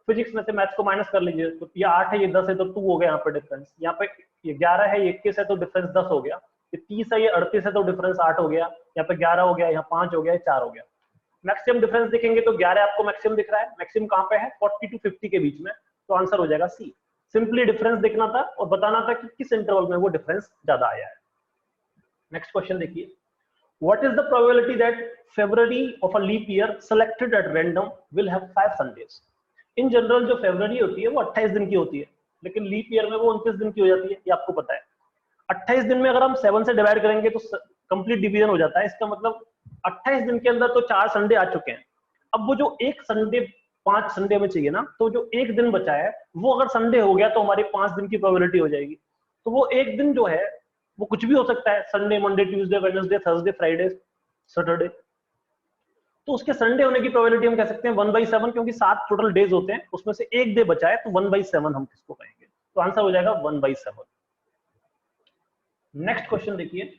फिजिक्स में से मैथ्स को माइनस कर लीजिए, तो ये 8 है ये 10 है तो 2 हो गया यहाँ पे डिफरेंस, यहाँ पे ये 11 है ये 21 है तो डिफरेंस 10 हो गया, ये 30 है ये 38 है तो डिफरेंस 8 हो गया, यहाँ पे 11 हो गया, यहाँ 5 हो गया, 4 हो गया। मैक्सिमम डिफरेंस देखेंगे तो 11 आपको मैक्सिमम दिख रहा है, मैक्सिमम कहाँ पे है 40 to 50 के बीच में, तो आंसर हो जाएगा सी। सिंपली डिफरेंस देखना था और बताना था कि किस इंटरवल में वो डिफरेंस ज्यादा आया है। नेक्स्ट क्वेश्चन देखिए, what is the probability that February of a leap year selected at random will have 5 Sundays। In general जो फरवरी होती है वो 28 दिन की होती है, लेकिन लीप ईयर में वो 29 दिन की हो जाती है, ये आपको पता है। 28 दिन में अगर हम 7 से डिवाइड करेंगे तो कंप्लीट डिवीजन हो जाता है, इसका मतलब 28 दिन के अंदर तो 4 संडे आ चुके हैं। अब वो जो एक संडे 5 संडे में चाहिए ना, तो जो एक दिन बचा है वो अगर संडे हो गया तो हमारी 5 दिन की प्रोबेबिलिटी हो जाएगी। तो वो एक दिन जो है वो कुछ भी हो सकता है, Sunday, Monday, Tuesday, Wednesday, Thursday, Friday, Saturday, तो उसके संडे होने की प्रोबेबिलिटी हम कह सकते हैं 1/7, क्योंकि 7 टोटल डेज होते हैं, उसमें से एक डे बचा है तो 1/7 हम किसको कहेंगे, तो आंसर हो जाएगा 1/7। नेक्स्ट क्वेश्चन देखिए,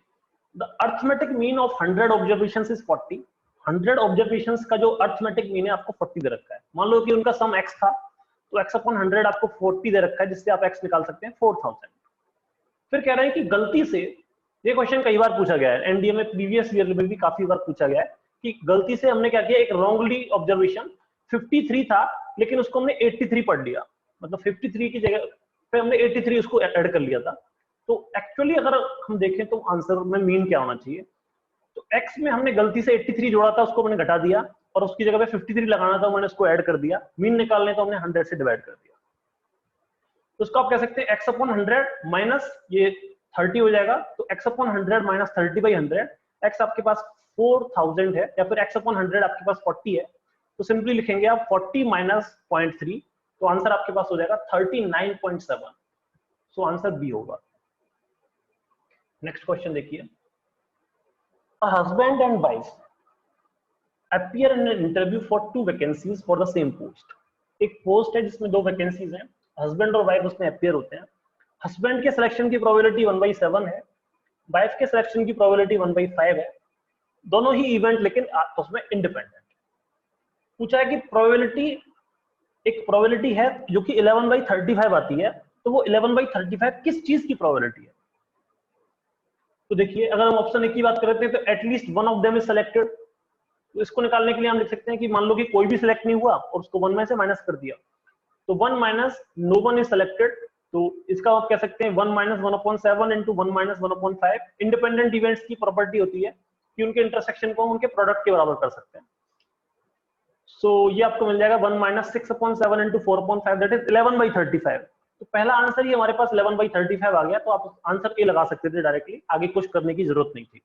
the arithmetic mean of 100 observations is 40। 100 observations का जो अर्थमेटिक मीन है आपको 40 दे रखा है। मान लो कि उनका सम x था, तो x अपॉन 100 आपको 40 दे रखा है, जिससे आप x निकाल सकते हैं 4000। फिर कह रहे हैं कि गलती से, ये क्वेश्चन कई बार पूछा गया है एनडीए में, प्रीवियस ईयर में भी काफी बार पूछा गया है कि गलती से हमने क्या किया, एक रॉन्गली ऑब्जर्वेशन 53 था लेकिन उसको हमने 83 पढ़ लिया, मतलब 53 की जगह पे हमने 83 उसको ऐड कर लिया था। तो एक्चुअली अगर हम देखें तो आंसर में मीन क्या होना चाहिए, तो x में हमने गलती से 83 जोड़ा था, उसको मैंने घटा दिया और उसकी जगह पे 53 लगाना था, मैंने उसको ऐड कर दिया। मीन निकालने तो हमने 100 से डिवाइड कर दिया, तो उसको आप कह सकते हैं x अपॉन 100 माइनस ये 30 हो जाएगा, तो x अपॉन 100 माइनस 30/100, x आपके पास 4000 है, या फिर x अपॉन 100 आपके पास 40 है, तो सिंपली लिखेंगे आप 40 माइनस 0.3, तो आंसर आपके पास हो जाएगा 39.7। सो आंसर बी होगा। नेक्स्ट क्वेश्चन देखिए, a husband and wife appear in an interview for 2 vacancies for the same post। एक पोस्ट है जिसमें 2 वैकेंसीज हैं, हस्बैंड और वाइफ उसमें अपियर होते हैं। हस्बैंड के सिलेक्शन की प्रोबेबिलिटी 1/7 है, वाइफ के सिलेक्शन की प्रोबेबिलिटी 1/5 है, दोनों ही इवेंट लेकिन उसमें इंडिपेंडेंट। पूछा है कि प्रोबेबिलिटी, एक प्रोबेबिलिटी है जो कि 11/35 आती है, तो वो 11/35 किस चीज की प्रोबेबिलिटी है। तो देखिए, अगर हम ऑप्शन ए की बात करते हैं तो at least one of them is selected, तो इसको निकालने के लिए हम लिख सकते हैं कि मान लो कि कोई भी सिलेक्ट नहीं हुआ और उसको 1 में से माइनस कर दिया, तो 1 minus no one is selected, तो इसका आप कह सकते हैं 1 minus 1/7 into 1 minus 1/5। Independent events की प्रॉपर्टी होती है कि उनके इंटरसेक्शन को हम उनके प्रोडक्ट के बराबर कर सकते हैं। सो ये आपको मिल जाएगा 1 माइनस 6/7 इंटू 4/5, दैट इज 11/35। तो पहला आंसर ही हमारे पास 11/35 आ गया, तो आप आंसर ए लगा सकते थे डायरेक्टली, आगे कुछ करने की जरूरत नहीं थी।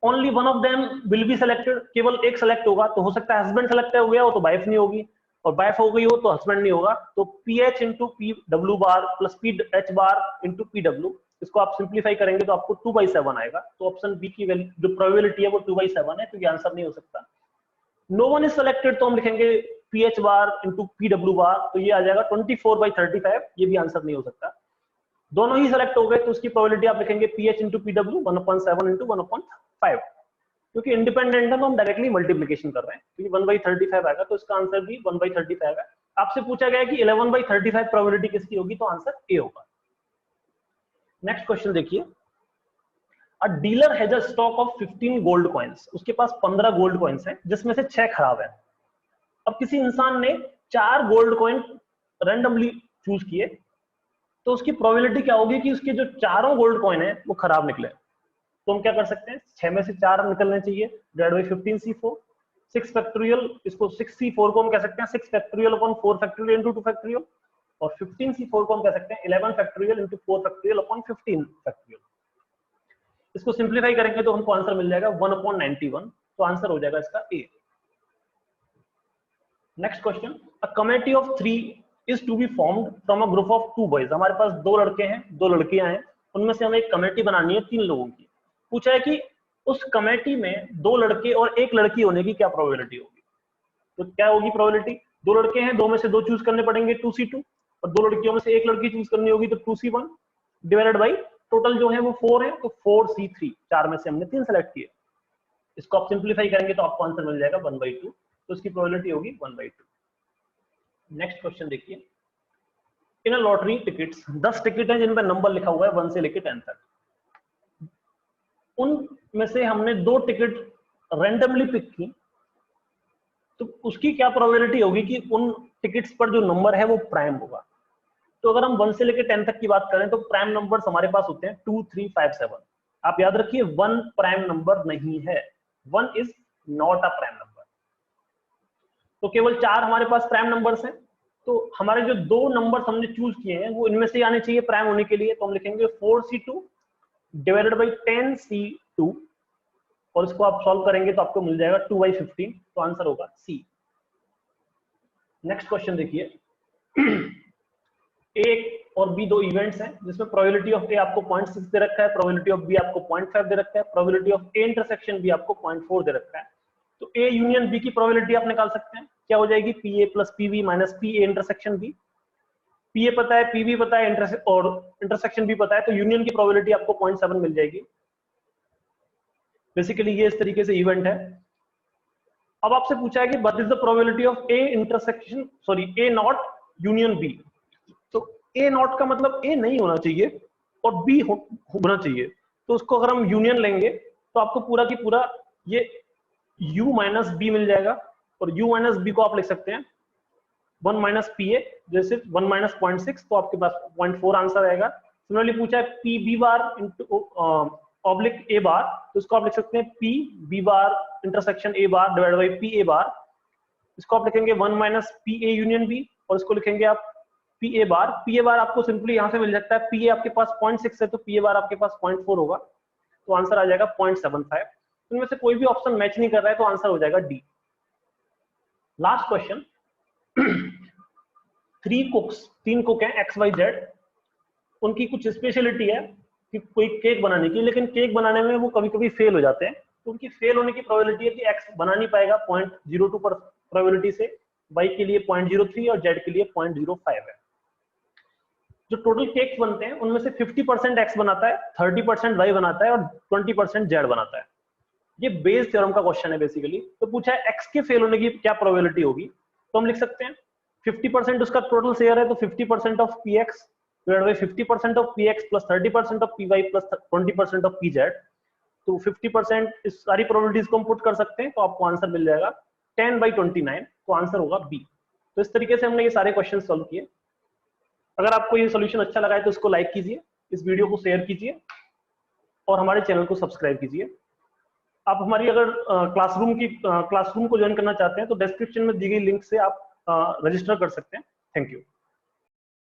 Only one of them will be selected, केवल एक सिलेक्ट होगा, तो हो सकता है हस्बैंड सेलेक्ट हो गया हो तो वाइफ नहीं होगी, और वाइफ हो गई हो तो हस्बैंड नहीं होगा, तो PH इंटू PW बार plus PH bar into PW, इसको आप सिंप्लीफाई करेंगे तो आपको 2/7 आएगा। तो ऑप्शन बी की वैल्यू जो प्रोबेबिलिटी है वो 2/7 है, तो ये आंसर नहीं हो सकता। नो वन इज सिलेक्टेड, तो हम लिखेंगे PH बार इंटू PW बार, तो ये आ जाएगा 24/35, ये भी आंसर नहीं हो सकता। दोनों ही सेलेक्ट हो गए तो उसकी प्रोबेबिलिटी आप लिखेंगे PH इंटू PW 1/7 इंटू 1/5, क्योंकि इंडिपेंडेंट है तो हम डायरेक्टली मल्टीप्लीकेशन कर रहे हैं, क्योंकि 1/35 आएगा, तो इसका आंसर भी 1/35 है। आपसे पूछा गया है कि 11/35 प्रोबेबिलिटी किसकी होगी, तो आंसर ए होगा। नेक्स्ट क्वेश्चन देखिए, अ dealer has a stock of 15 gold coins, उसके पास 15 गोल्ड कॉइन्स हैं जिसमें से 6 खराब है। अब किसी इंसान ने 4 गोल्ड कॉइन रैंडमली चूज किए, तो उसकी प्रोबेबिलिटी क्या होगी कि उसके जो चारों गोल्ड कॉइन है वो खराब निकले। तो हम क्या कर सकते हैं, 6 में से 4 निकलने चाहिए, डिवाइड बाय 15c4, 6 फैक्टोरियल, इसको 6c4 को हम कह सकते हैं 6 factorial upon 4 factorial into 2 factorial, और 15C4 को हम कह सकते हैं 11 factorial into 4 factorial upon 15 factorial. इसको सिंप्लीफाई करेंगे तो हमको आंसर मिल जाएगा 1/91, तो आंसर हो जाएगा इसका A. Next question, a committee of 3 is to be formed from a group of 2 boys. हमारे पास 2 लड़के हैं, 2 लड़कियां हैं, उनमें से हमें एक कमेटी बनानी है 3 लोगों की। पूछा है कि उस कमेटी में 2 लड़के और 1 लड़की होने की क्या प्रोबेबिलिटी होगी। तो क्या होगी प्रोबेबिलिटी, 2 लड़के हैं, 2 में से 2 चूज करने पड़ेंगे 2C2, और 2 लड़कियों में से 1 लड़की चूज करनी होगी तो 2C1 डिवाइडेड बाई टोटल जो है वो 4 है, तो 4C3, 4 में से हमने 3 सेलेक्ट किए। इसको आप सिंप्लीफाई करेंगे तो आपको आंसर मिल जाएगा 1/2, तो इसकी प्रोबेबिलिटी होगी 1/2। नेक्स्ट क्वेश्चन देखिए, इन अ लॉटरी टिकट्स 10 टिकट हैं जिन पर नंबर लिखा हुआ है 1 से लेकर 10 तक। उनमें से हमने 2 टिकट रैंडमली पिक की, तो उसकी क्या प्रोबेबिलिटी होगी कि उन टिकट्स पर जो नंबर है वो प्राइम होगा। तो अगर हम 1 से लेकर 10 तक की बात करें तो प्राइम नंबर्स हमारे पास होते हैं 2, 3, 5, 7। आप याद रखिए 1 प्राइम नंबर नहीं है, 1 is not a prime number. तो केवल 4 हमारे पास प्राइम नंबर्स हैं, तो हमारे जो 2 नंबर्स हमने चूज किए हैं वो इनमें से आने चाहिए प्राइम होने के लिए। तो हम लिखेंगे 4C2 डिवाइडेड बाई 10C2, और इसको आप सॉल्व करेंगे तो आपको मिल जाएगा 2/15, तो आंसर होगा सी। नेक्स्ट क्वेश्चन देखिए, ए और बी 2 इवेंट्स हैं जिसमें प्रोबेबिलिटी ऑफ ए आपको 0.6 दे रखा है, प्रोबेबिलिटी ऑफ बी आपको 0.5 दे रखा है, probability of A intersection B आपको 0.4 दे रखा है। तो ए यूनियन बी की प्रोबेबिलिटी आप निकाल सकते हैं, क्या हो जाएगी, P A plus P B minus P A intersection B. P A पता है, पीबी पता है, और इंटरसेक्शन भी पता है, तो यूनियन की प्रोबेबिलिटी आपको 0.7 मिल जाएगी। बेसिकली ये इस तरीके से इवेंट है। अब आपसे पूछा है कि what is the probability of A intersection, sorry A not union B. तो ए नॉट का मतलब ए नहीं होना चाहिए और बी होना चाहिए, तो उसको अगर हम यूनियन लेंगे तो आपको पूरा की पूरा ये u माइनस बी मिल जाएगा, और u माइनस बी को आप लिख सकते हैं 1 माइनस पी ए, जैसे 1 माइनस 0.6, तो आपके पास 0.4 आंसर आएगा। सिमिलरली पूछा है P B bar into oblique A bar, तो इसको आप लिख सकते हैं P B bar intersection A bar divide by P A bar. इसको आप लिखेंगे 1 minus P A union B, और इसको लिखेंगे आप P A bar. P A बार आपको सिंपली यहां से मिल सकता है, पी ए आपके पास 0.6 है तो पी ए बार आपके पास 0.4 होगा, तो आंसर आ जाएगा 0.75। इनमें से कोई भी ऑप्शन मैच नहीं कर रहा है तो आंसर हो जाएगा डी। लास्ट क्वेश्चन, 3 कुक हैं एक्स वाई जेड, उनकी कुछ स्पेशलिटी है कि कोई केक बनाने की, लेकिन केक बनाने में वो कभी कभी फेल हो जाते हैं, तो उनकी फेल होने की प्रोबेबिलिटी है कि एक्स बना नहीं पाएगा 0.02 पर प्रोबेबिलिटी से, वाई के लिए 0.03 और जेड के लिए 0.05 है। जो टोटल केक्स बनते हैं उनमें से 50% एक्स बनाता है, 30% वाई बनाता है और 20% जेड बनाता है। ये बेस थ्योरम का क्वेश्चन है बेसिकली। तो पूछा है एक्स के फेल होने की क्या प्रोबेबिलिटी होगी, तो हम लिख सकते हैं 50% उसका टोटल शेयर है, तो 50% of P X divided by 50% of P X plus 30% of P Y plus 20% of P Z. तो 50% इस सारी प्रोबेबिलिटीज को हम पुट कर सकते हैं, तो आपको आंसर मिल जाएगा 10/29, तो आंसर होगा बी। तो इस तरीके से हमने ये सारे क्वेश्चन सॉल्व किए। अगर आपको ये सॉल्यूशन अच्छा लगा है तो इसको लाइक कीजिए, इस वीडियो को शेयर कीजिए और हमारे चैनल को सब्सक्राइब कीजिए। आप हमारी अगर क्लासरूम को ज्वाइन करना चाहते हैं तो डिस्क्रिप्शन में दी गई लिंक से आप रजिस्टर कर सकते हैं। Thank you.